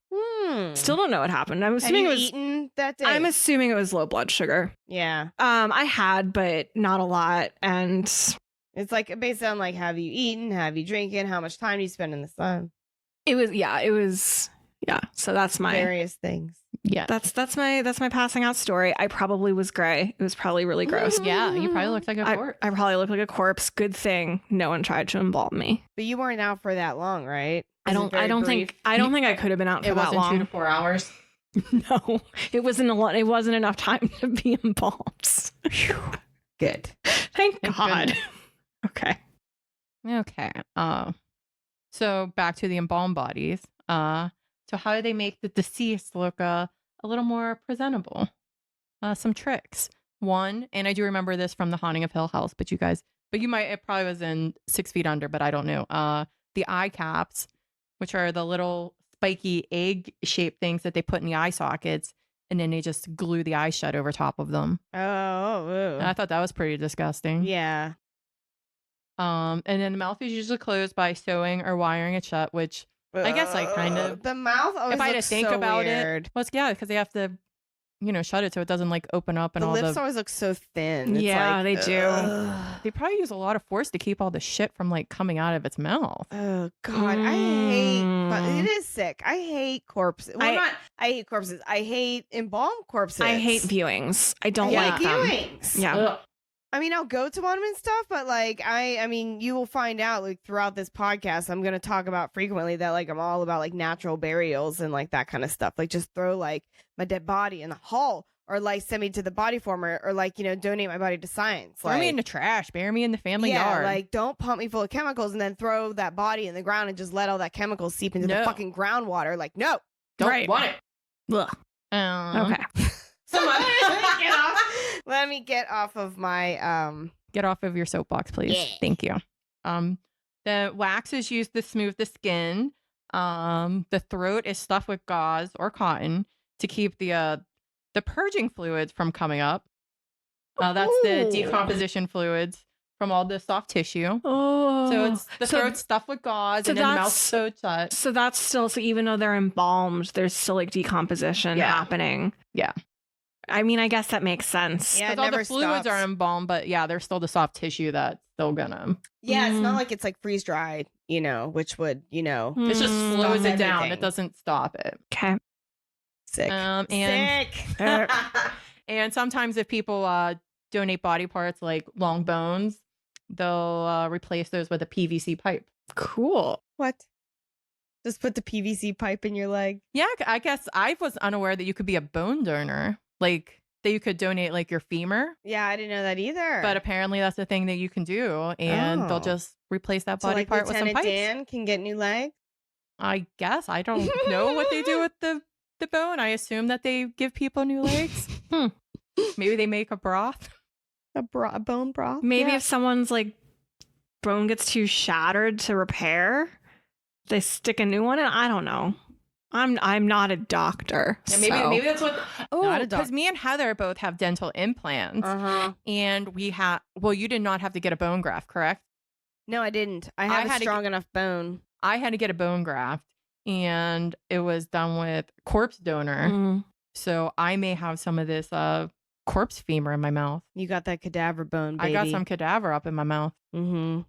Still don't know what happened. I'm Have assuming you it was. eaten that day? I'm assuming it was low blood sugar. yeah. I had, but not a lot. And It's like based on like, have you eaten? Have you drinking? How much time do you spend in the sun? it was. So that's my Various things. Yeah. that's my passing out story. I probably was gray. It was probably really gross. Yeah, you probably looked like a corpse. I probably look like a corpse. Good thing no one tried to embalm me. But you weren't out for that long, right? I don't think I could have been out for It that wasn't 2 to long. 4 hours. No, it wasn't a lot. It wasn't enough time to be embalmed. Good. Thank Thank God. goodness. Okay. Okay. So back to the embalmed bodies. So how do they make the deceased look a little more presentable? Some tricks. One, and I do remember this from The Haunting of Hill House, but you might, it probably was in 6 Feet Under, but I don't know. The eye caps, which are the little spiky egg-shaped things that they put in the eye sockets, and then they just glue the eye shut over top of them. Oh. And I thought that was pretty disgusting. Yeah. And then the mouth is usually closed by sewing or wiring it shut, which I guess I kind of. The mouth always if I had to looks think so about weird. it, well, yeah, because they have to, shut it so it doesn't like open up and The all lips the. always look so thin. It's Yeah, like, they do. ugh. They probably use a lot of force to keep all the shit from like coming out of its mouth. Oh God, I hate. But it is sick. I hate corpses. Well, I hate corpses. I hate embalmed corpses. I hate viewings. I don't I like hate them. viewings. Yeah. Ugh. I mean, I'll go to one and stuff, but like, I mean, you will find out like throughout this podcast, I'm going to talk about frequently that like I'm all about like natural burials and like that kind of stuff. Like just throw like my dead body in the hall, or like send me to the body former, or like, donate my body to science. Throw me in the trash, bury me in the family yeah, yard. like don't pump me full of chemicals and then throw that body in the ground and just let all that chemical seep into the No. fucking groundwater. Like, no. don't right. want it. Ugh. Okay. Let me get off of my Get off of your soapbox, please. Yeah. Thank you. The wax is used to smooth the skin. The throat is stuffed with gauze or cotton to keep the purging fluids from coming up. That's the Ooh. decomposition fluids from all the soft tissue. Oh. So it's the So- throat stuffed with gauze so and then the mouth that's- sewed shut. So that's still, so even though they're embalmed, there's still like decomposition Yeah. happening. Yeah. I mean, I guess that makes sense. Yeah. It Because all never the fluids stops. are embalmed, but yeah, there's still the soft tissue that's still gonna. Yeah, it's not Mm. like it's like freeze dried, which would, It just Mm. slows Stop it down. everything. It doesn't stop it. Okay. sick. And Sick. and sometimes if people donate body parts like long bones, they'll replace those with a PVC pipe. Cool. What? Just put the PVC pipe in your leg. Yeah, I guess I was unaware that you could be a bone donor. Like, that you could donate, like, your femur. Yeah, I didn't know that either. But apparently that's the thing that you can do. And they'll just replace that so body like part with some Lieutenant pipes. Dan can get new legs? I guess. I don't know what they do with the bone. I assume that they give people new legs. Maybe they make a broth. A bone broth? Maybe Yeah. if someone's like bone gets too shattered to repair, they stick a new one in. I don't know. I'm not a doctor. Yeah, so- maybe that's what. Oh, Not a because doctor. me and Heather both have dental implants, Uh-huh. and we have. Well, you did not have to get a bone graft, correct? No, I didn't. I have had a to strong enough bone. I had to get a bone graft, and it was done with corpse donor. Mm. So I may have some of this corpse femur in my mouth. You got that cadaver bone, baby. I got some cadaver up in my mouth. Mm-hmm.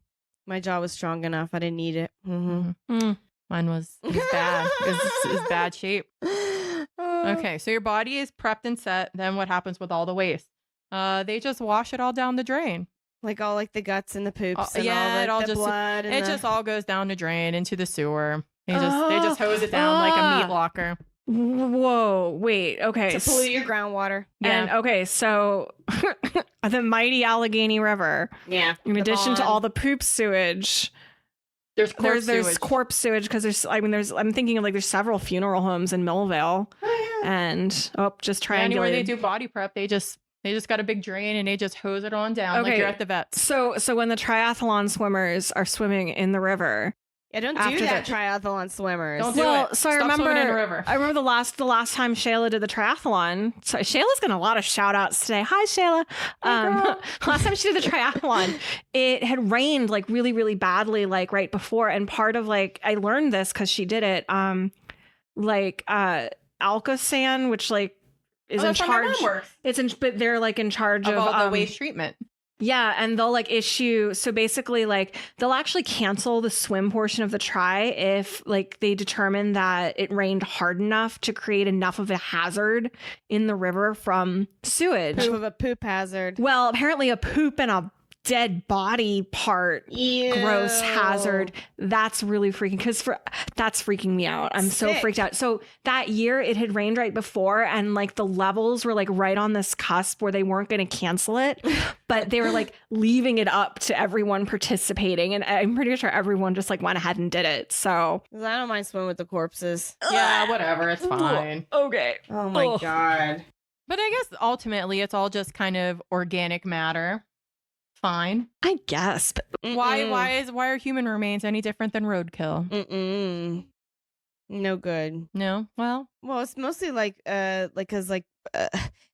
My jaw was strong enough. I didn't need it. Mm-hmm. Mm. Mine was bad. It was bad shape. Okay, so your body is prepped and set. Then what happens with all the waste? They just wash it all down the drain. Like all like the guts and the poops and yeah, all it all the just- blood. And It the... just all goes down the drain into the sewer. They just hose it down like a meat locker. Whoa, wait, okay. to pollute your groundwater. And okay, so the mighty Allegheny River, Yeah. in addition to all the poop sewage, There's corpse there's sewage. corpse sewage because I'm thinking of like there's several funeral homes in Millville, and just Yeah, anywhere they triangulated. do body prep, they just got a big drain and they just hose it on down like Okay. you're at the vets. So when the triathlon swimmers are swimming in the river, Yeah, don't After do that, the- triathlon swimmers. Don't do well, it. so Stop I swimming in the remember river. the last time Shayla did the triathlon. So Shayla's getting a lot of shout outs today. Hi Shayla. girl. Last time she did the triathlon, it had rained like really, really badly, like right before. And part of like I learned this because she did it. Alcosan, which like is in that's how my mom charge. works. But they're like in charge Of of all the waste treatment. yeah, and they'll like issue, so basically like they'll actually cancel the swim portion of the try if like they determine that it rained hard enough to create enough of a hazard in the river from sewage. Proof of a poop hazard. Well, apparently a poop and a dead body part gross hazard. That's really freaking that's freaking me out. I'm so Sick. freaked out. So that year it had rained right before and like the levels were like right on this cusp where they weren't going to cancel it, but they were like leaving it up to everyone participating, and I'm pretty sure everyone just like went ahead and did it. So 'Cause I don't mind swimming with the corpses. Yeah, whatever. It's fine. okay. Oh my Ugh. god. But I guess ultimately it's all just kind of organic matter. Fine. I guess, but Why are human remains any different than roadkill? Mm-mm. No good. No. Well, Well, it's mostly because it's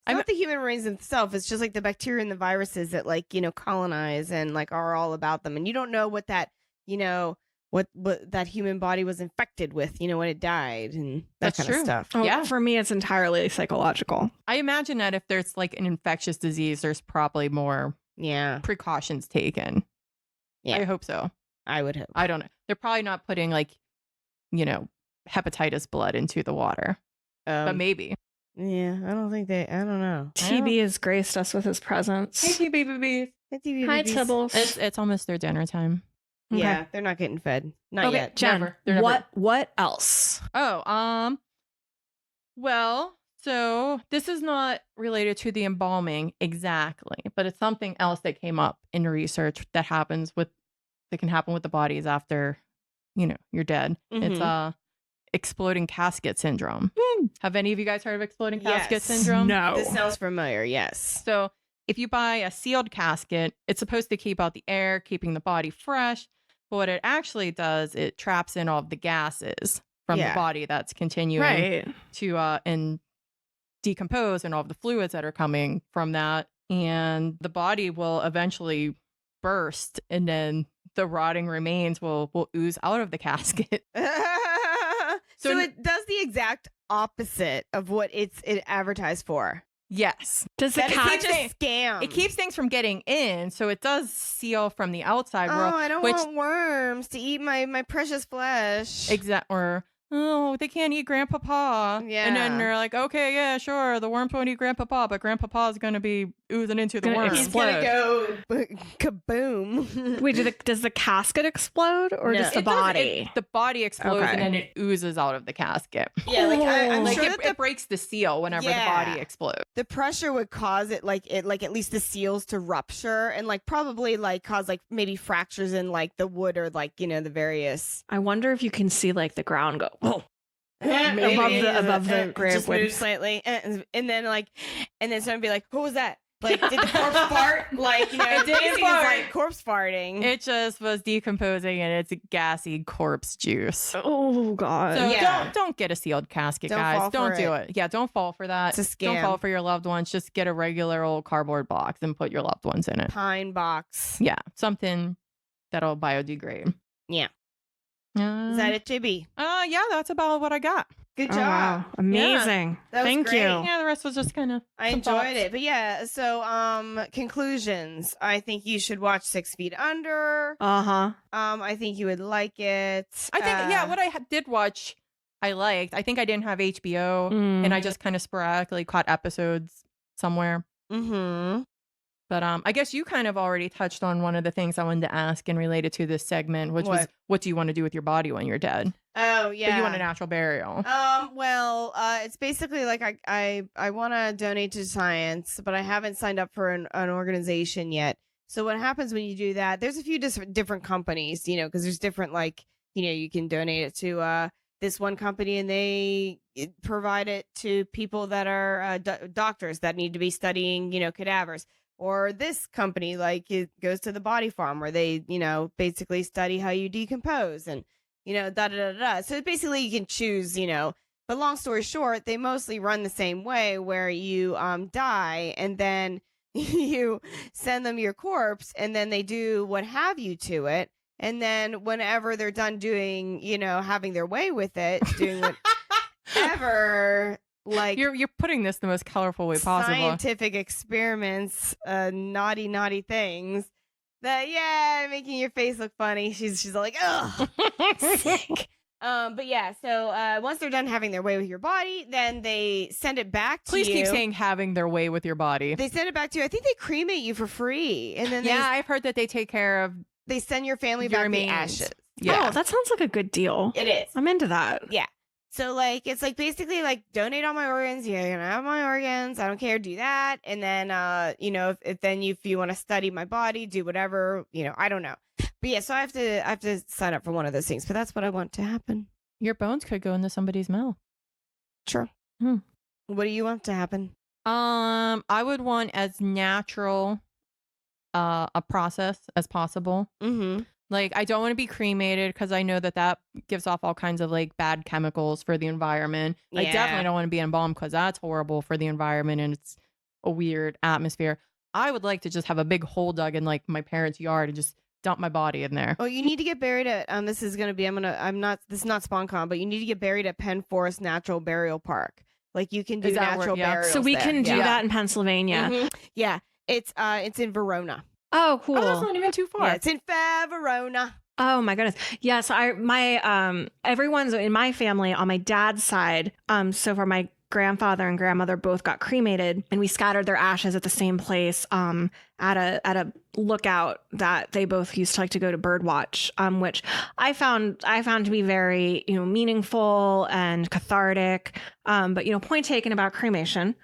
I'm- not the human remains itself. It's just like the bacteria and the viruses that colonize and like are all about them. And you don't know what that what that human body was infected with. When it died and that That's kind true. of stuff. Yeah. for me it's entirely psychological. I imagine that if there's like an infectious disease, there's probably more Yeah, precautions taken. Yeah. I hope so. I would hope. I don't know. They're probably not putting hepatitis blood into the water, but maybe. Yeah, I don't think they. I don't know. TB has graced us with his presence. Hey, baby. Hey, TV Hi, babies. Tibbles. It's almost their dinner time. Okay. Yeah, they're not getting fed. Not Okay, yet. Jen, Never. They're never- what else? Oh, well, so this is not related to the embalming exactly, but it's something else that came up in research that can happen with the bodies after, you're dead. It's exploding casket syndrome. Have any of you guys heard of exploding casket Yes. syndrome? No. This sounds familiar. Yes. So if you buy a sealed casket, it's supposed to keep out the air, keeping the body fresh. But what it actually does, it traps in all of the gases from the Yeah. body that's continuing Right. to and decompose, and all of the fluids that are coming from that. And the body will eventually burst, and then the rotting remains will ooze out of the casket. So it does the exact opposite of what it advertised for. Yes. Does the That is cat such a scam. It keeps things from getting in, so it does seal from the outside Oh, world. I don't which want worms to eat my precious flesh. or they can't eat Grandpapa. And then Yeah. they're like, okay, yeah, sure, the worms won't eat Grandpapa, but Grandpapa's gonna be oozing into the Gonna worm. He's gonna go kaboom. Wait, does the casket explode or No. just the It does- body? the body explodes Okay. and then it oozes out of the casket. Yeah, like I'm Like sure it, that it breaks the seal whenever the Yeah. body explodes. the pressure would cause it like at least the seals to rupture and like probably like cause like maybe fractures in like the wood or like the various I wonder if you can see like the ground go. Oh, Maybe. above the grave just would- move slightly and then someone be like, what was that? Like, did the corpse fart? Like, It didn't dancing is fart. like corpse farting. It just was decomposing and it's gassy corpse juice. oh God. So Yeah. don't get a sealed casket, Don't guys. fall Don't for do it. Yeah, don't fall for that. It's a Don't scam. fall for your loved ones. Just get a regular old cardboard box and put your loved ones in it. Pine box. Yeah, something that'll biodegrade. Yeah. Uh, Is that it, JB? Yeah, that's about what I got. Good Oh, job. wow. Amazing. That was Thank great. you. Yeah, the rest was just kind of. I enjoyed it. But yeah, so conclusions. I think you should watch 6 Feet Under. Uh-huh. I think you would like it. I think what I did watch, I liked. I think I didn't have HBO, Mm. and I just kind of sporadically caught episodes somewhere. Mm-hmm. But I guess you kind of already touched on one of the things I wanted to ask and related to this segment, which was, what do you want to do with your body when you're dead? Oh yeah. But you want a natural burial. Well, it's basically like I want to donate to science, but I haven't signed up for an organization yet. So what happens when you do that? There's a few different companies, because there's different you can donate it to this one company and they provide it to people that are doctors that need to be studying, cadavers. Or this company, like it goes to the body farm where they, basically study how you decompose and, da da da da. So basically you can choose, but long story short, they mostly run the same way where you die and then you send them your corpse and then they do what have you to it. And then whenever they're done doing, having their way with it, doing whatever, like You're putting this the most colorful way possible. scientific experiments, naughty things that making your face look funny. She's like, ugh, sick. But yeah, so once they're done having their way with your body, then they send it back to Please you. keep saying having their way with your body. They send it back to you. I think they cremate you for free, and then Yeah, I've heard that they take care of they send your family your back the remains. ashes. Yeah. Oh, that sounds like a good deal. It is. I'm into that. Yeah. So like it's like basically like donate all my organs. You're gonna have my organs. I don't care. Do that, and then if you want to study my body, do whatever. I don't know. But yeah, so I have to sign up for one of those things. But that's what I want to happen. Your bones could go into somebody's mouth. Sure. Hmm. What do you want to happen? I would want as natural a process as possible. Mm-hmm. Like, I don't want to be cremated because I know that gives off all kinds of like bad chemicals for the environment. I Yeah. definitely don't want to be embalmed because that's horrible for the environment and it's a weird atmosphere. I would like to just have a big hole dug in like my parents' yard and just dump my body in there. Oh, you need to get buried at this is gonna be this is not SpawnCon, but you need to get buried at Penn Forest Natural Burial Park. Like you can do Is that where- natural yeah. burials. So we there. can do Yeah. that in Pennsylvania. Mhm. Yeah. It's in Verona. Oh, cool. Oh, that's not even too far. Yeah, it's in Verona. Oh my goodness. Yes, everyone's in my family on my dad's side. So far my grandfather and grandmother both got cremated and we scattered their ashes at the same place at a lookout that they both used to like to go to bird watch, which I found to be very, meaningful and cathartic. But point taken about cremation.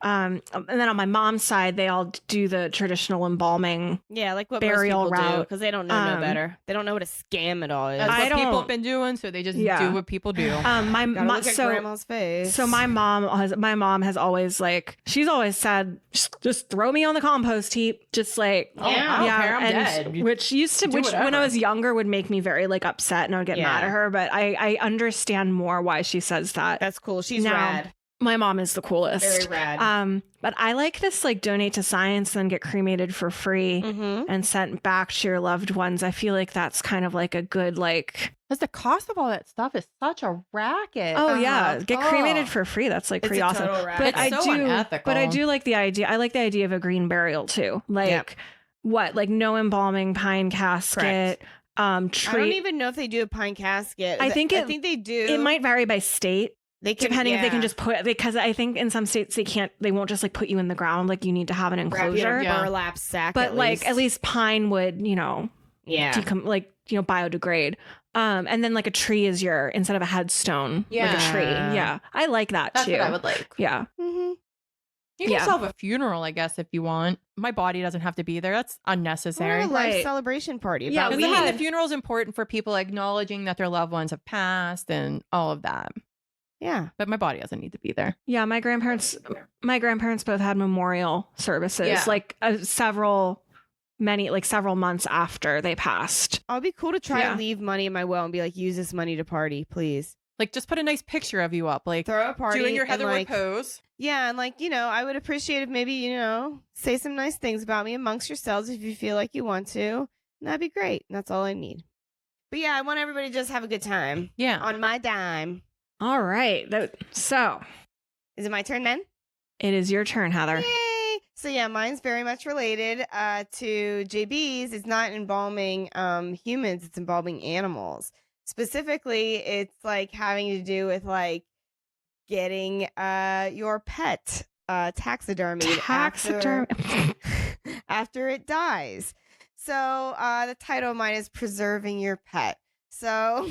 And then on my mom's side, they all do the traditional embalming. Yeah, like what Burial most people do route. because they don't know no Um, better. They don't know what a scam at all is. That's I what people don't- have been doing, so they just Yeah. do what people do. My Gotta mo- look at grandma's face. So my mom has always she's always said, just throw me on the compost heap. Just like, Oh, I don't care, I'm and dead. You which used to, do which when whatever. I was younger would make me very upset and I would get mad Yeah. at her. But I understand more why she says that. That's cool. She's Now, rad. My mom is the coolest. Very rad. But I like this donate to science, then get cremated for free Mm-hmm. and sent back to your loved ones. I feel like that's kind of like a good Because the cost of all that stuff is such a racket. oh yeah, get cremated Oh. for free. That's It's pretty a awesome. total rad. But It's I so do, unethical. but I do like the idea. I like the idea of a green burial too. Like what? Like no embalming, pine casket. Correct. I don't Tree. even know if they do a pine casket. I think I think they do. It might vary by state. They can, Depending if they can yeah. just put, because I think in some states they won't just like put you in the ground. Like you need to have an wrap you in enclosure. a Yeah. burlap sack. But like at least pine would, yeah. biodegrade. And then like a tree is instead of a headstone, like a tree. Yeah. Yeah. I like that That's too. what I would like. Yeah. Mm-hmm. You can Yeah. still have a funeral, I guess, if you want. My body doesn't have to be there. That's unnecessary. A life Right. celebration party. Yeah, about Because we I mean, weed. the funeral is important for people acknowledging that their loved ones have passed and all of that. Yeah. But my body doesn't need to be there. Yeah. My grandparents both had memorial services, Yeah. like several months after they passed. I'll be cool to try Yeah. and leave money in my will and be like, use this money to party, please. Like, just put a nice picture of you up. Like, Throw a party. doing your and, Heatherwood like, pose. yeah, and like, I would appreciate if maybe, say some nice things about me amongst yourselves if you feel like you want to. And that'd be great. And that's all I need. But yeah, I want everybody to just have a good time Yeah. on my dime. All right. So Is it my turn then? it is your turn, Heather. Yay! So yeah, mine's very much related to JB's. It's not embalming humans, it's embalming animals. Specifically, it's like having to do with like getting your pet taxidermied after it dies. So the title of mine is Preserving Your Pet. So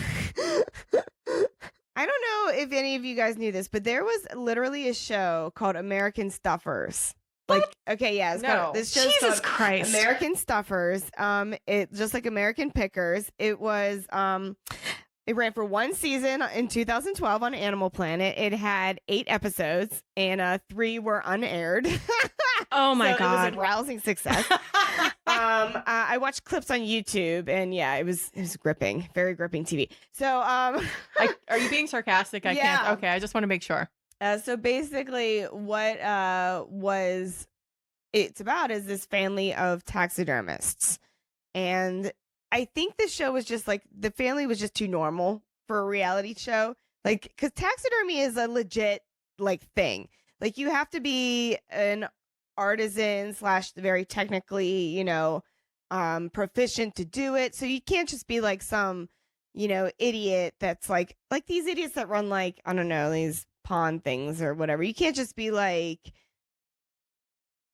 I don't know if any of you guys knew this, but there was literally a show called American Stuffers. Like, okay, yeah, this show's Jesus called Christ. American Stuffers. It just like American Pickers. It was it ran for one season in 2012 on Animal Planet. It had 8 episodes and 3 were unaired. Oh my So God. it was a rousing success. I watched clips on YouTube and yeah, it was gripping, very gripping TV. So Are you being sarcastic? I Yeah. can't. Okay, I just want to make sure. So basically, what it's about is this family of taxidermists, and I think this show was just like the family was just too normal for a reality show, like because taxidermy is a legit like thing. Like you have to be an artisan / very technically, proficient to do it. So you can't just be like some, idiot that's like these idiots that run like I don't know these pawn things or whatever. You can't just be like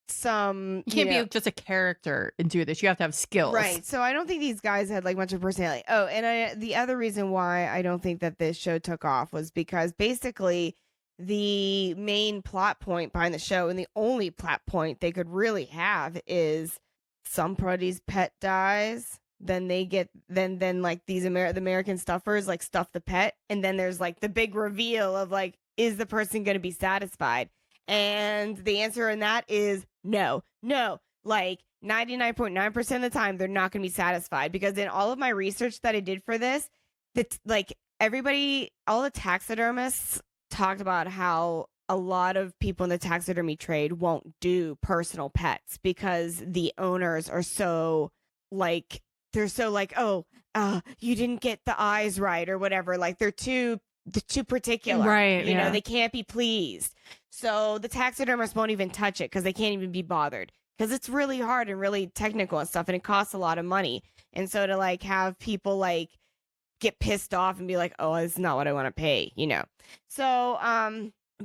some You can't be just a character and do this. You have to have skills. right. So I don't think these guys had like much of a personality. Oh, and the other reason why I don't think that this show took off was because basically the main plot point behind the show and the only plot point they could really have is somebody's pet dies. Then they get then like these the American stuffers like stuff the pet, and then there's like the big reveal of like, is the person going to be satisfied? And the answer in that is no. Like 99.9% of the time, they're not going to be satisfied, because in all of my research that I did for this, that like all the taxidermists talked about how a lot of people in the taxidermy trade won't do personal pets because the owners are so like, they're so like, you didn't get the eyes right or whatever. Like they're too particular. Right. You know, they can't be pleased. So the taxidermists won't even touch it because they can't even be bothered, because it's really hard and really technical and stuff, and it costs a lot of money. And so to like have people like get pissed off and be like, oh, this is not what I want to pay, So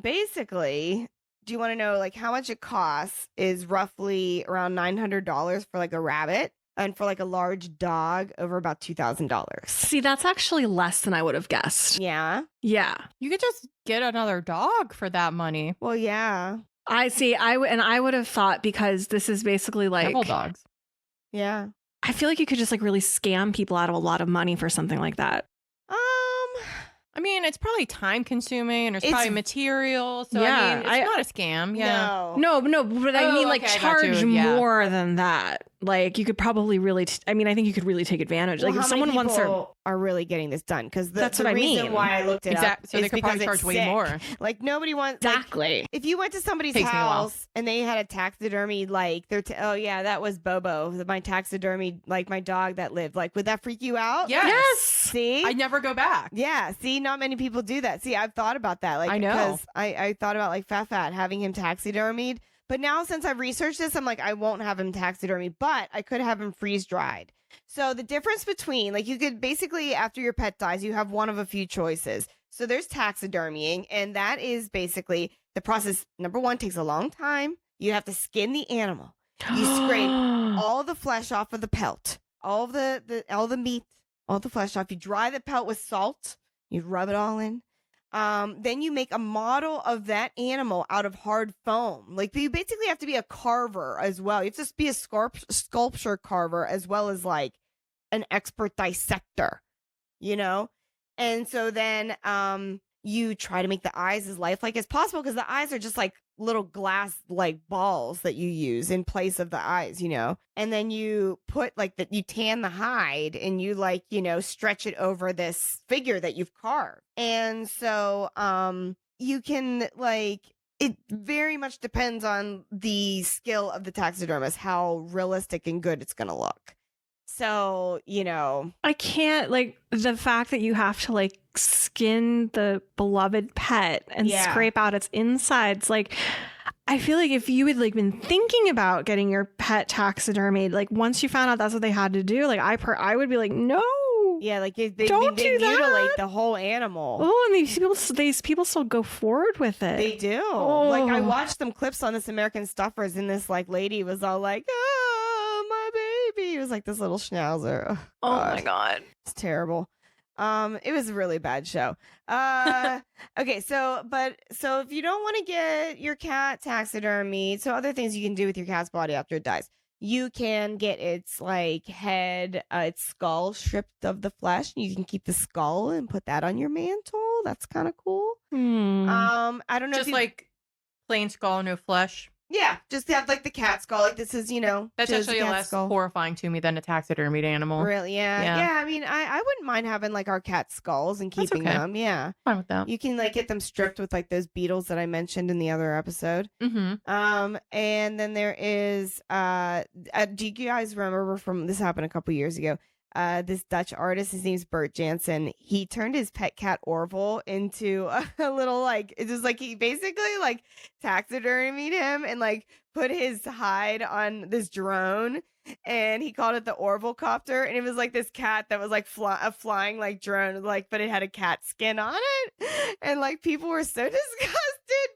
basically, do you want to know like how much it costs? Is roughly around $900 for like a rabbit, and for like a large dog over about $2,000. See, that's actually less than I would have guessed. Yeah. Yeah. You could just get another dog for that money. Well, yeah. I see. I would have thought, because this is basically like, Several dogs. Yeah. I feel like you could just like really scam people out of a lot of money for something like that. I mean, it's probably time consuming and there's It's- probably material. So Yeah, I mean, it's not a scam. Yeah. No. No, but I Oh, mean, like, okay, I got you, charge yeah. more than that. Like, you could probably really, I think you could really take advantage. Well, Like, if how someone many wants to, people are really getting this done? Because That's the what I reason mean. why I looked it up Exactly. So is they could because probably charge it's way sick. more. Like nobody wants like, exactly. if you went to somebody's Takes me a while. house and they had a taxidermy, like oh yeah, that was Bobo, my taxidermy, like my dog that lived. Like, would that freak you out? Yes. See, I never go back. yeah. See, not many people do that. See, I've thought about that. Like, I know. because I thought about like Fat having him taxidermied, but now since I've researched this, I'm like, I won't have him taxidermied, but I could have him freeze dried. So the difference between, like, you could basically, after your pet dies, you have one of a few choices: So there's taxidermying, and that is basically the process. Number one, takes a long time. You have to skin the animal. You scrape all the flesh off of the pelt, all the meat, all the flesh off. You dry the pelt with salt. You rub it all in. Then you make a model of that animal out of hard foam. Like, you basically have to be a carver as well. You have to be a sculpture carver as well as like an expert dissector, you know? And so then you try to make the eyes as lifelike as possible, because the eyes are just like little glass like balls that you use in place of the eyes, you know? And then you put like you tan the hide and you like, you know, stretch it over this figure that you've carved. And so you can like, it very much depends on the skill of the taxidermist, how realistic and good it's going to look. So, you know, I can't, like, the fact that you have to like skin the beloved pet and scrape out its insides, like, I feel like if you had like been thinking about getting your pet taxidermied, like once you found out that's what they had to do, like I would be like, no. Yeah, like they Don't do that. mutilate the whole animal. Oh, and these people still go forward with it. They do. Oh. Like, I watched some clips on This American Stuffers, and this like lady was all like, "Oh, my baby." It was like this little schnauzer. Oh my God. It's terrible. It was a really bad show. Okay, so if you don't want to get your cat taxidermy, so other things you can do with your cat's body after it dies. You can get its like head, its skull stripped of the flesh. You can keep the skull and put that on your mantle. That's kind of cool. I don't know. Just like plain skull, no flesh. Yeah, just have like the cat skull. Like, this is, you know, That's just actually a cat less skull. horrifying to me than a taxidermied animal. Really? Yeah. I mean, I wouldn't mind having like our cat skulls and That's keeping okay. them. Yeah. Fine with that. You can like get them stripped with like those beetles that I mentioned in the other episode. Mm-hmm. And then there is do you guys remember from this happened a couple years ago? This Dutch artist, his name's Bert Jansen. He turned his pet cat Orville into a little like, it's just like he basically like taxidermied him and like put his hide on this drone, and he called it the Orville copter, and it was like this cat that was like a flying like drone, like, but it had a cat skin on it, and like people were so disgusted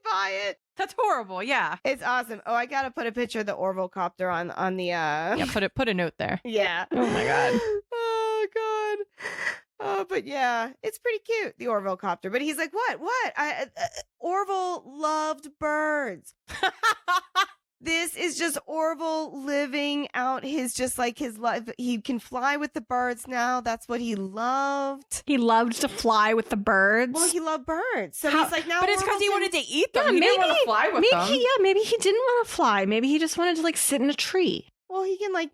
by it. That's horrible. Yeah. It's awesome. Oh, I gotta put a picture of the Orville copter on the Yeah. Put a note there. yeah. Oh my God. Oh God. But yeah, it's pretty cute, the Orville copter. But he's like, what? Orville loved birds. This is just Orville living out his life. He can fly with the birds now. That's what he loved. He loved to fly with the birds. Well, he loved birds. So How- he's like, now But it's because he wanted to eat them. He didn't want to fly with them. Maybe he didn't want to fly. Maybe he just wanted to like sit in a tree. Well, he can like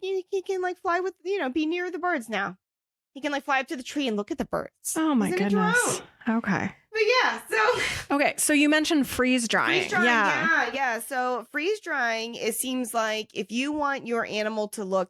fly with, you know, be near the birds now. He can like fly up to the tree and look at the birds. Oh my He's in a goodness. drone. Okay. But yeah, so Okay, so you mentioned freeze drying. freeze drying, yeah. So freeze drying, it seems like if you want your animal to look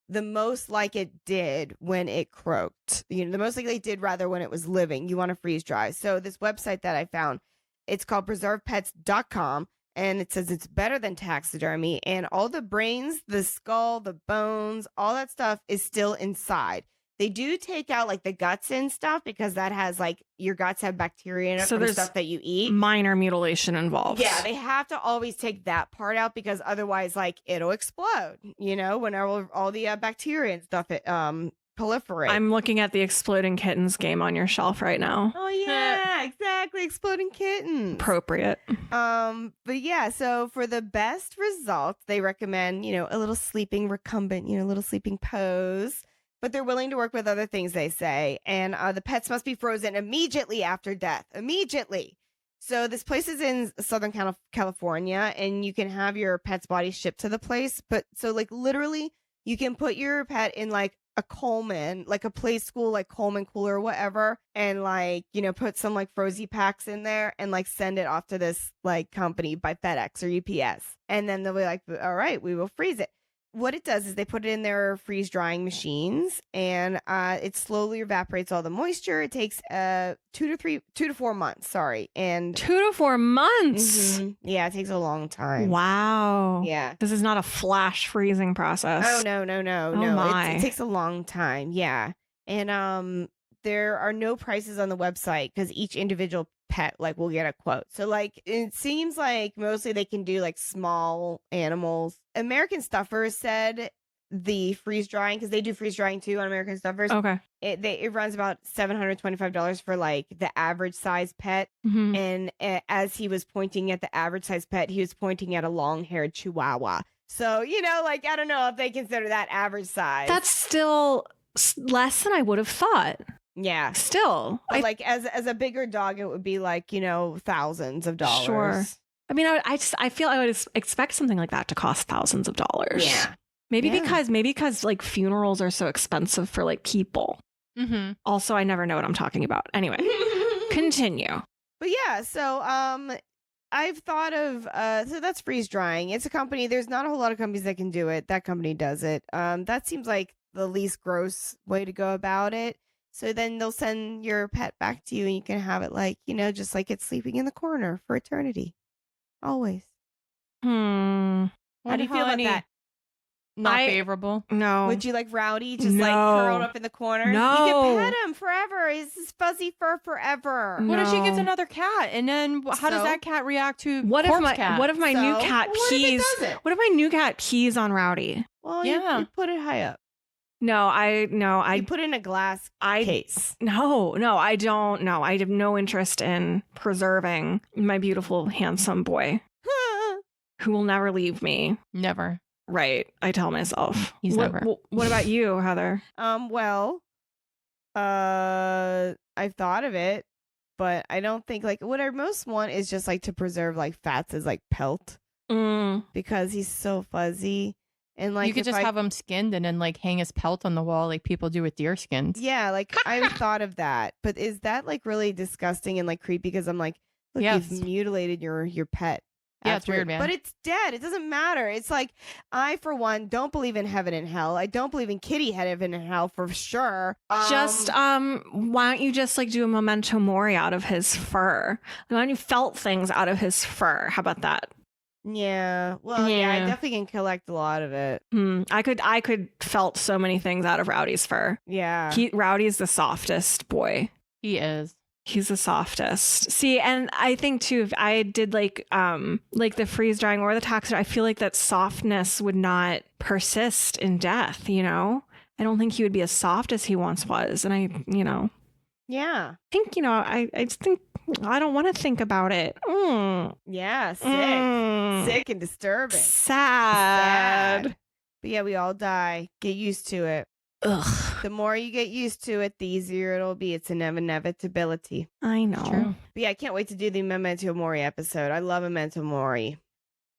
the most like it did when it croaked, you know, the most like it did rather when it was living, you want to freeze dry. So this website that I found, it's called preservepets.com, and it says it's better than taxidermy, and all the brains, the skull, the bones, all that stuff is still inside. They do take out like the guts and stuff, because that has like, your guts have bacteria in it So from there's stuff that you eat. Minor mutilation involved. Yeah, they have to always take that part out, because otherwise like it'll explode, you know, whenever all the bacteria and stuff proliferate. I'm looking at the Exploding Kittens game on your shelf right now. Oh yeah, exactly. Exploding kittens. Appropriate. But yeah, so for the best results, they recommend, you know, a little sleeping recumbent, you know, a little sleeping pose. But they're willing to work with other things, they say. And the pets must be frozen immediately after death. Immediately. So this place is in Southern California, and you can have your pet's body shipped to the place. But so like literally, you can put your pet in like a Coleman, like a play school, like Coleman cooler or whatever, and like, you know, put some like frozen packs in there and like send it off to this like company by FedEx or UPS. And then they'll be like, all right, we will freeze it. What it does is they put it in their freeze drying machines, and it slowly evaporates all the moisture. It takes 2 to 4 months. Sorry, and 2 to 4 months. Yeah, it takes a long time. Wow. Yeah. This is not a flash freezing process. Oh no. my. It takes a long time. Yeah, and there are no prices on the website because each individual pet like will get a quote. So like it seems like mostly they can do like small animals. American Stuffers said the freeze drying, because they do freeze drying too on American Stuffers. Okay. It runs about $725 for like the average size pet. Mhm. And as he was pointing at the average size pet, he was pointing at a long haired Chihuahua. So, you know, like, I don't know if they consider that average size. That's still less than I would have thought. Yeah. Still. But like as a bigger dog, it would be like, you know, thousands of dollars. Sure. I mean, I feel I would expect something like that to cost thousands of dollars. Yeah. Maybe Yeah. because like funerals are so expensive for like people. Mm-hmm. Also, I never know what I'm talking about. Anyway, continue. But yeah, so I've thought of so that's freeze drying. It's a company. There's not a whole lot of companies that can do it. That company does it. That seems like the least gross way to go about it. So then they'll send your pet back to you, and you can have it like, you know, just like it's sleeping in the corner for eternity, always. Hmm. How do you feel about that? Not I- favorable. No. Would you like Rowdy just like No. curled up in the corner? No. You can pet him forever. He's his fuzzy fur forever. No. What if she gets another cat, and then how does So? that cat react to What if corpse my cat? what if my new So, cat what if it pees? doesn't? What if my new cat pees on Rowdy? Well, Yeah. you put it high up. No, I You put it in a glass I case. no, I don't know. I have no interest in preserving my beautiful, handsome boy who will never leave me. Never. Right, I tell myself. He's what, never. what about you, Heather? Well, I've thought of it, but I don't think like what I most want is just like to preserve like Fats as like pelt because he's so fuzzy. And like you could if just have him skinned and then like hang his pelt on the wall like people do with deer skins. Yeah, like I've thought of that. But is that like really disgusting and like creepy? Because I'm like, look, Yes. you've mutilated your pet. Yeah, it's after- weird, man. But it's dead. It doesn't matter. It's like I, for one, don't believe in heaven and hell. I don't believe in kitty heaven and hell for sure. Just why don't you just like do a memento mori out of his fur? Why don't you felt things out of his fur? How about that? Yeah. Well, yeah, I Yeah. definitely can collect a lot of it. I could felt so many things out of Rowdy's fur. Yeah. Rowdy's the softest boy. He is. He's the softest. See, and I think too, if I did like the freeze drying or the taxidermy, I feel like that softness would not persist in death, you know? I don't think he would be as soft as he once was. And I, you know, Yeah. think, you know, I just think I don't want to think about it. Yeah. Sick. Mm. Sick and disturbing. Sad. But yeah, we all die. Get used to it. Ugh. The more you get used to it, the easier it'll be. It's an inevitability. I know. True. But yeah, I can't wait to do the Memento Mori episode. I love Memento Mori.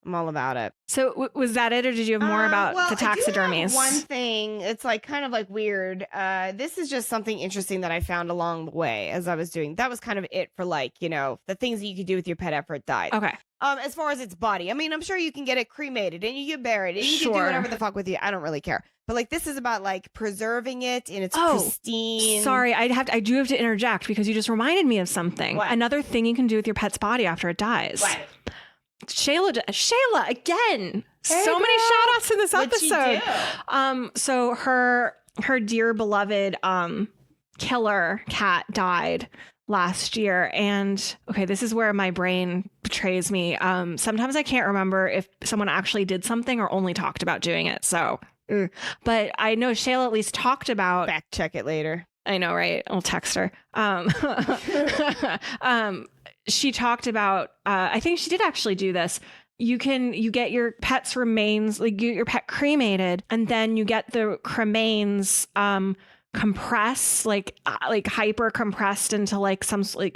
I'm all about it. So was that it, or did you have more about Well, the I do have taxidermies? one thing, it's like kind of like weird. This is just something interesting that I found along the way as I was doing. That was kind of it for like, you know, the things that you could do with your pet after it died. Okay. As far as its body, I mean, I'm sure you can get it cremated and you can bury it and you can do Sure. whatever the fuck with you. I don't really care. But like this is about like preserving it in its Oh, pristine. Sorry, I do have to interject because you just reminded me of something. What? Another thing you can do with your pet's body after it dies. What? Shayla again. Hey, So many girl. shout outs in this What'd she episode. do? So her dear beloved killer cat died last year, and okay, this is where my brain betrays me. Sometimes I can't remember if someone actually did something or only talked about doing it. So but I know Shayla at least talked about. Fact check it later. I know, right? I'll text her. She talked about, I think she did actually do this. You get your pet's remains, like you get your pet cremated, and then you get the cremains compressed, like hyper compressed into like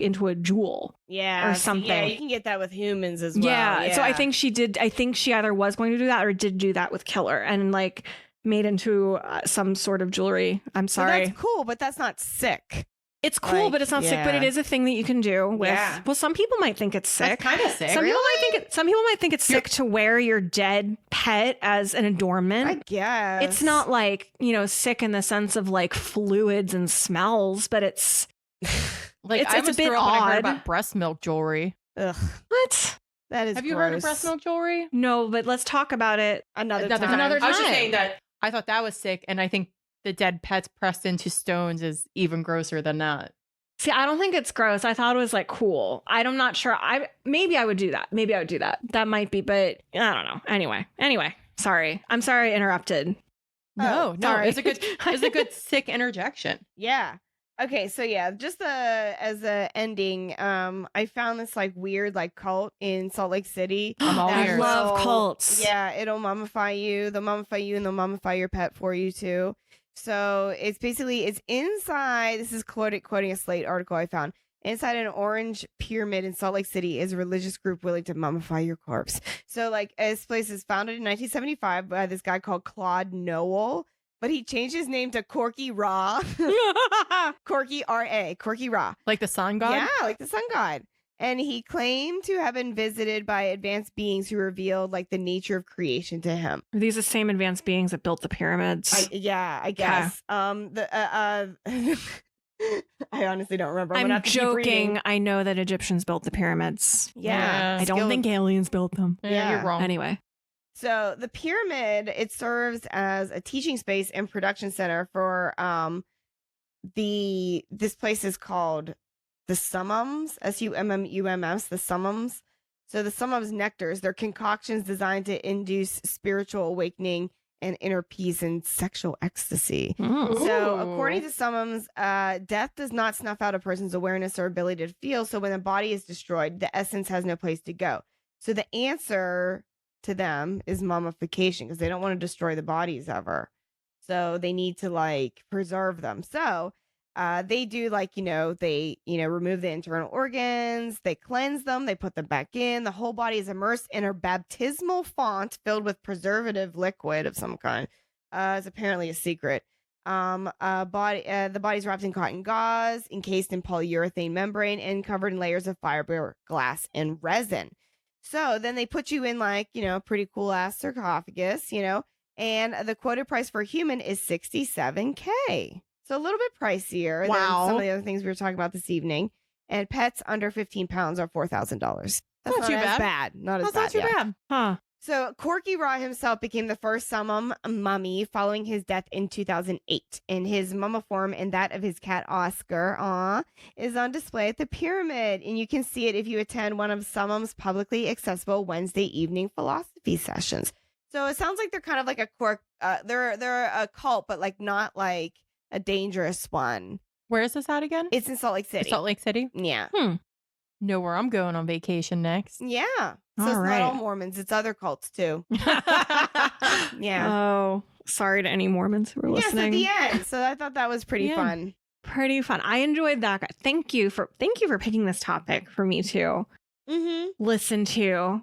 into a jewel. Yeah. Or so, something. Yeah, you can get that with humans as well. Yeah. So I think she did. I think she either was going to do that or did do that with Killer and like made into some sort of jewelry. I'm So sorry. that's cool, but that's not sick. It's cool, Like, but it's not sick. But it yeah. is a thing that you can do with. Yeah. Well, some people might think it's sick. Kind of sick. Some people might think it's You're- sick to wear your dead pet as an adornment. I guess. It's not like, you know, sick in the sense of like fluids and smells, but it's Like It's- I it's a was bit thrown when I heard odd. about breast milk jewelry. Ugh, what? that is Have you heard of gross. breast milk jewelry? No, but let's talk about it. Another Another time. Another I was just time. saying that I thought that was sick, and I think the dead pets pressed into stones is even grosser than that. See, I don't think it's gross. I thought it was like cool. I'm not sure. Maybe I would do that. Maybe I would do that. That might be, but I don't know. Anyway, sorry. I'm sorry I interrupted. No, sorry. it's a good sick interjection. Yeah. Okay, so yeah, just as a ending, I found this like weird like cult in Salt Lake City. I'm all I ears. love cults. Yeah, it'll mummify you. They'll mummify you and they'll mummify your pet for you too. So it's inside. This is quoting a Slate article I found. Inside an orange pyramid in Salt Lake City is a religious group willing to mummify your corpse. So like this place is founded in 1975 by this guy called Claude Noel, but he changed his name to Corky Ra. Corky R-A, Corky Ra. Like the sun god? Yeah, like the sun god. And he claimed to have been visited by advanced beings who revealed like the nature of creation to him. Are these the same advanced beings that built the pyramids? I guess. I honestly don't remember. I'm gonna have to keep joking. reading. I know that Egyptians built the pyramids. Yeah. I don't think aliens built them. Yeah, you're wrong. Anyway. So the pyramid, it serves as a teaching space and production center for this place is called the Summums, Summums, the Summums. So the Summums nectars, they're concoctions designed to induce spiritual awakening and inner peace and sexual ecstasy. So according to Summums, death does not snuff out a person's awareness or ability to feel. So when the body is destroyed, the essence has no place to go. So the answer to them is mummification because they don't want to destroy the bodies ever. So they need to like preserve them. So they do like, they, remove the internal organs, they cleanse them, they put them back in. The whole body is immersed in a baptismal font filled with preservative liquid of some kind. It's apparently a secret. The body's wrapped in cotton gauze, encased in polyurethane membrane, and covered in layers of fiberglass and resin. So then they put you in like, pretty cool ass sarcophagus, and the quoted price for a human is $67K. So a little bit pricier than some of the other things we were talking about this evening. And pets under 15 pounds are $4,000. That's not too as bad. Not as That's bad. not too bad. Huh. So Corky Ra himself became the first summum mummy following his death in 2008. And his mummiform and that of his cat Oscar is on display at the pyramid. And you can see it if you attend one of Summum's publicly accessible Wednesday evening philosophy sessions. So it sounds like they're kind of like they're a cult, but like not like a dangerous one. Where is this at again? It's in Salt Lake City. Salt Lake City? Yeah. Know where I'm going on vacation next. Yeah. So All it's right. not all Mormons. It's other cults too. Yeah. Oh, sorry to any Mormons who were Yes, listening. at the end. So I thought that was pretty fun. Pretty fun. I enjoyed that. Thank you for picking this topic for me to listen to.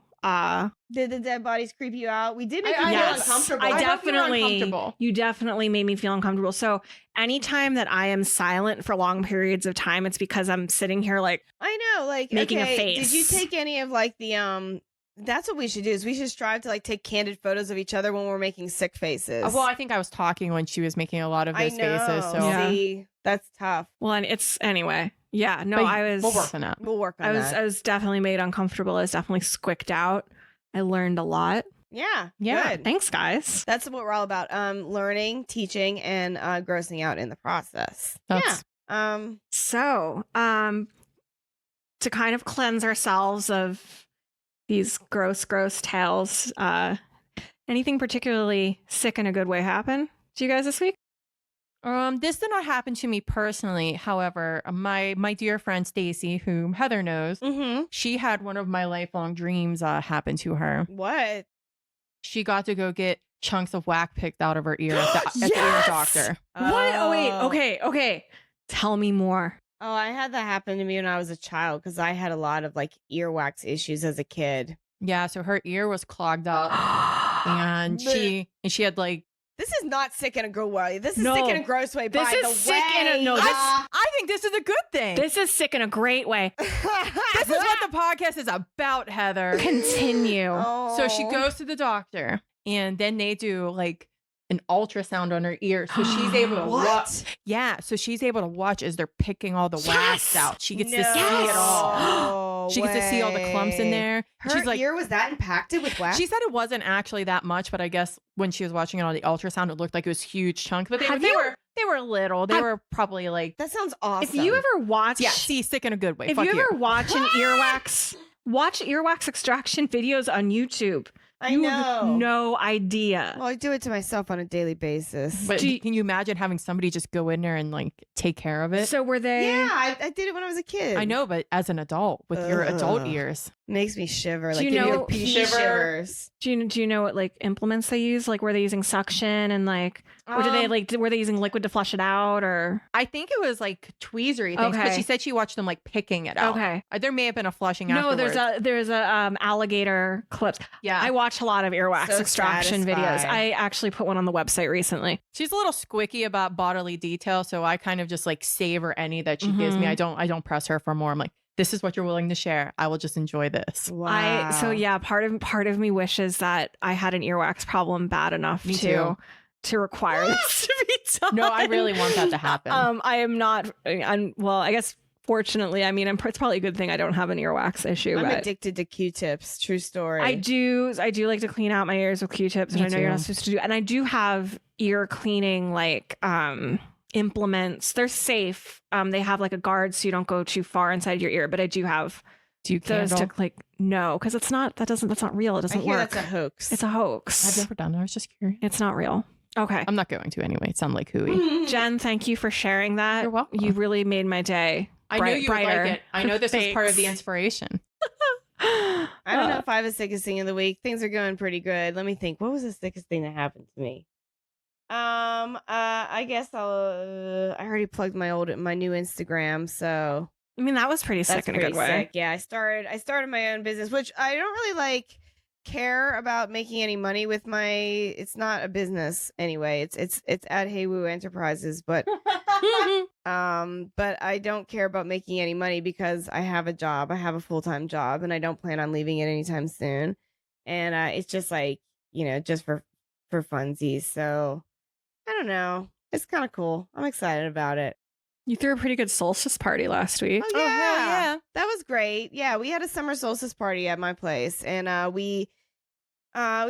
Did the dead bodies creep you out? We did make you I feel yes. uncomfortable. I hope you were definitely, uncomfortable. you definitely made me feel uncomfortable. So anytime that I am silent for long periods of time, it's because I'm sitting here like, I know, like making a okay, face. Did you take any of like the That's what we should do. Is we should strive to like take candid photos of each other when we're making sick faces. Well, I think I was talking when she was making a lot of I those know. faces. So Yeah. See, that's tough. well, and it's anyway. Yeah, no, But I was. We'll work on that. We'll work on that. I was definitely made uncomfortable. I was definitely squicked out. I learned a lot. Yeah. Yeah. Good. Thanks, guys. That's what we're all about. Learning, teaching, and grossing out in the process. That's- Yeah. So, to kind of cleanse ourselves of these gross tales, anything particularly sick in a good way happen to you guys this week? This did not happen to me personally. However, my dear friend Stacy, whom Heather knows, Mm-hmm. she had one of my lifelong dreams happen to her. What? She got to go get chunks of whack picked out of her ear at the ear Yes! doctor. What? Oh, wait. Okay. Tell me more. Oh, I had that happen to me when I was a child because I had a lot of like earwax issues as a kid. Yeah, so her ear was clogged up, and she had like This is not sick in a good way. This is No. sick in a gross way. This by is the sick in a- way. no, I think this is a good thing. This is sick in a great way. This is what the podcast is about, Heather. Continue. Oh. So she goes to the doctor, and then they do like an ultrasound on her ear, so she's able to What? watch. Yeah, so she's able to watch as they're picking all the wax Yes! out. She gets to No. see it all. No She gets to see all the clumps in way. there. Her She's like, ear was that impacted with wax? she said it wasn't actually that much, but I guess when she was watching it on the ultrasound, it looked like it was huge chunks. But they were little. They were probably like, That sounds awesome. If you ever watch, yeah, see, sick in a good way. if Fuck you you. ever watch an watch earwax extraction videos on YouTube. I You know. have no idea. Well, I do it to myself on a daily basis. But Do you- can you imagine having somebody just go in there and like take care of it? So were they? yeah, I did it when I was a kid. I know, but as an adult with your adult Ugh. ears. Makes me shiver. Do Like you give me know- the pee Shiver? shivers. Do you know what like implements they use? Like were they using suction and like, or did they like were they using liquid to flush it out or? I think it was like tweezery things, but Okay. she said she watched them like picking it out. Okay. There may have been a flushing No, afterwards. there's a alligator clips. Yeah. I watch a lot of earwax So extraction videos. satisfying. I actually put one on the website recently. She's a little squicky about bodily detail, so I kind of just like savor any that she gives me. Mhm. I don't press her for more. I'm like, this is what you're willing to share. I will just enjoy this. Wow. So yeah, part of me wishes that I had an earwax problem bad enough Me to require this to be done. No, I really want that to happen. I am not. Well, I guess fortunately, I mean, it's probably a good thing I don't have an earwax issue. I'm but addicted to Q-tips. True story. I do like to clean out my ears with Q-tips, which Me I know you're not too. supposed to do. And I do have ear cleaning like implements. They're safe. They have like a guard so you don't go too far inside your ear. But I do have Do you those candle? to like no, because that's not real. It I doesn't hear work. that's a hoax. It's a I've hoax. never done it. I was just curious. It's not real. Okay. I'm not going to anyway. It sounded like hooey. Jen, thank you for sharing that. You're welcome. You really made my day. I knew you would brighter. like it. I know this was part of the Thanks. inspiration. I don't know if I have a sickest thing of the week. Things are going pretty good. Let me think. What was the sickest thing that happened to me? I guess I already plugged my new Instagram, so I mean, that was pretty that's sick in a pretty good way. sick. Yeah, I started my own business, which I don't really like care about making any money with my. It's not a business anyway. It's at Hey Woo Enterprises, but but I don't care about making any money because I have a job. I have a full-time job, and I don't plan on leaving it anytime soon. And it's just like, just for funsies. So I don't know. It's kind of cool. I'm excited about it. You threw a pretty good solstice party last week. Oh, hell yeah. yeah. That was great. Yeah, we had a summer solstice party at my place, and we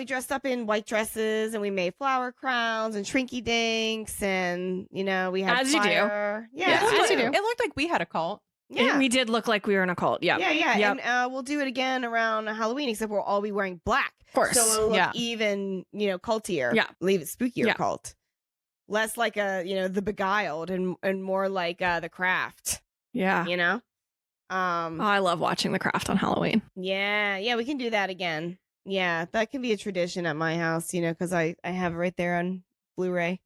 dressed up in white dresses, and we made flower crowns and shrinky dinks, and we had As you do. fire. Yeah, Yeah, as you do. It looked like we had a cult. Yeah. We did look like we were in a cult. Yeah. Yeah. Yep. And we'll do it again around Halloween, except we'll all be wearing black. Of course. So it'll look Yeah. even, cultier. Yeah. Leave it spookier Yeah. cult. Less like the Beguiled and more like the Craft. Yeah. Oh, I love watching The Craft on Halloween. yeah, we can do that again. Yeah, that can be a tradition at my house, because I have it right there on Blu-ray.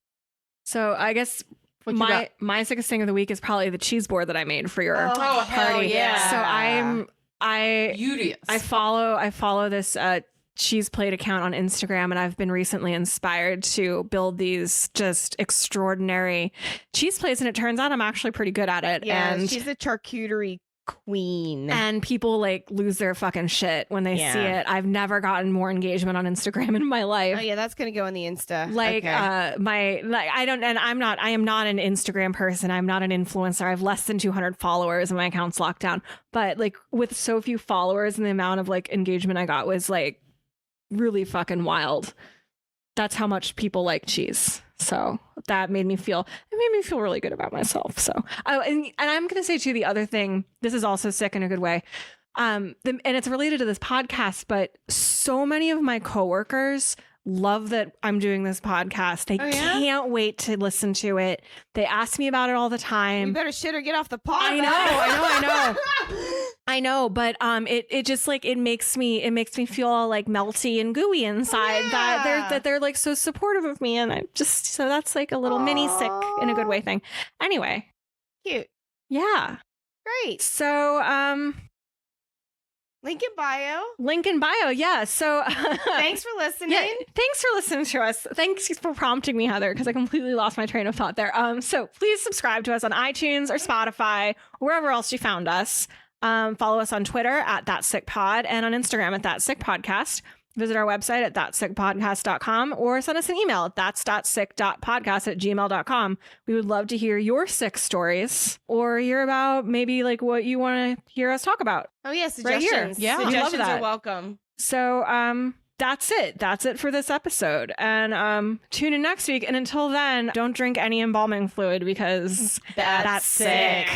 So I guess What you got? my sickest thing of the week is probably the cheese board that I made for your Oh, hell party. yeah. So I Beauteous. follow this cheese plate account on Instagram, and I've been recently inspired to build these just extraordinary cheese plates, and it turns out I'm actually pretty good at it. Yeah, and she's a charcuterie queen. and people like lose their fucking shit when they see Yeah. it. I've never gotten more engagement on Instagram in my life. Oh yeah, that's gonna go on the Insta. Like Okay. I am not an Instagram person. I'm not an influencer. I have less than 200 followers and my account's locked down. But like with so few followers and the amount of like engagement I got was like really fucking wild. That's how much people like cheese. So that made me feel really good about myself. So and I'm gonna say too, the other thing, this is also sick in a good way. And it's related to this podcast, but so many of my coworkers love that I'm doing this podcast. They Oh, yeah? can't wait to listen to it. They ask me about it all the You time. better shit or get off the pod. I know, but it just like it makes me feel all like melty and gooey inside Yeah. that they're like so supportive of me, and I just so that's like a little mini sick in a good way thing. Anyway, Cute. yeah. Great. So Link in bio. link in bio, yeah. So Thanks for listening. yeah, thanks for listening to us. Thanks for prompting me, Heather, because I completely lost my train of thought there. So please subscribe to us on iTunes or Spotify, or wherever else you found us. Follow us on Twitter at That Sick Pod and on Instagram at That Sick Podcast. visit our website at thatsickpodcast.com or send us an email at thats.sick.podcast@gmail.com. We would love to hear your sick stories or hear about maybe like what you want to hear us talk about. Oh yeah, Right here. suggestions. Yeah. We love Suggestions that. are welcome. So that's it for this episode. And tune in next week. And until then, don't drink any embalming fluid because That's sick.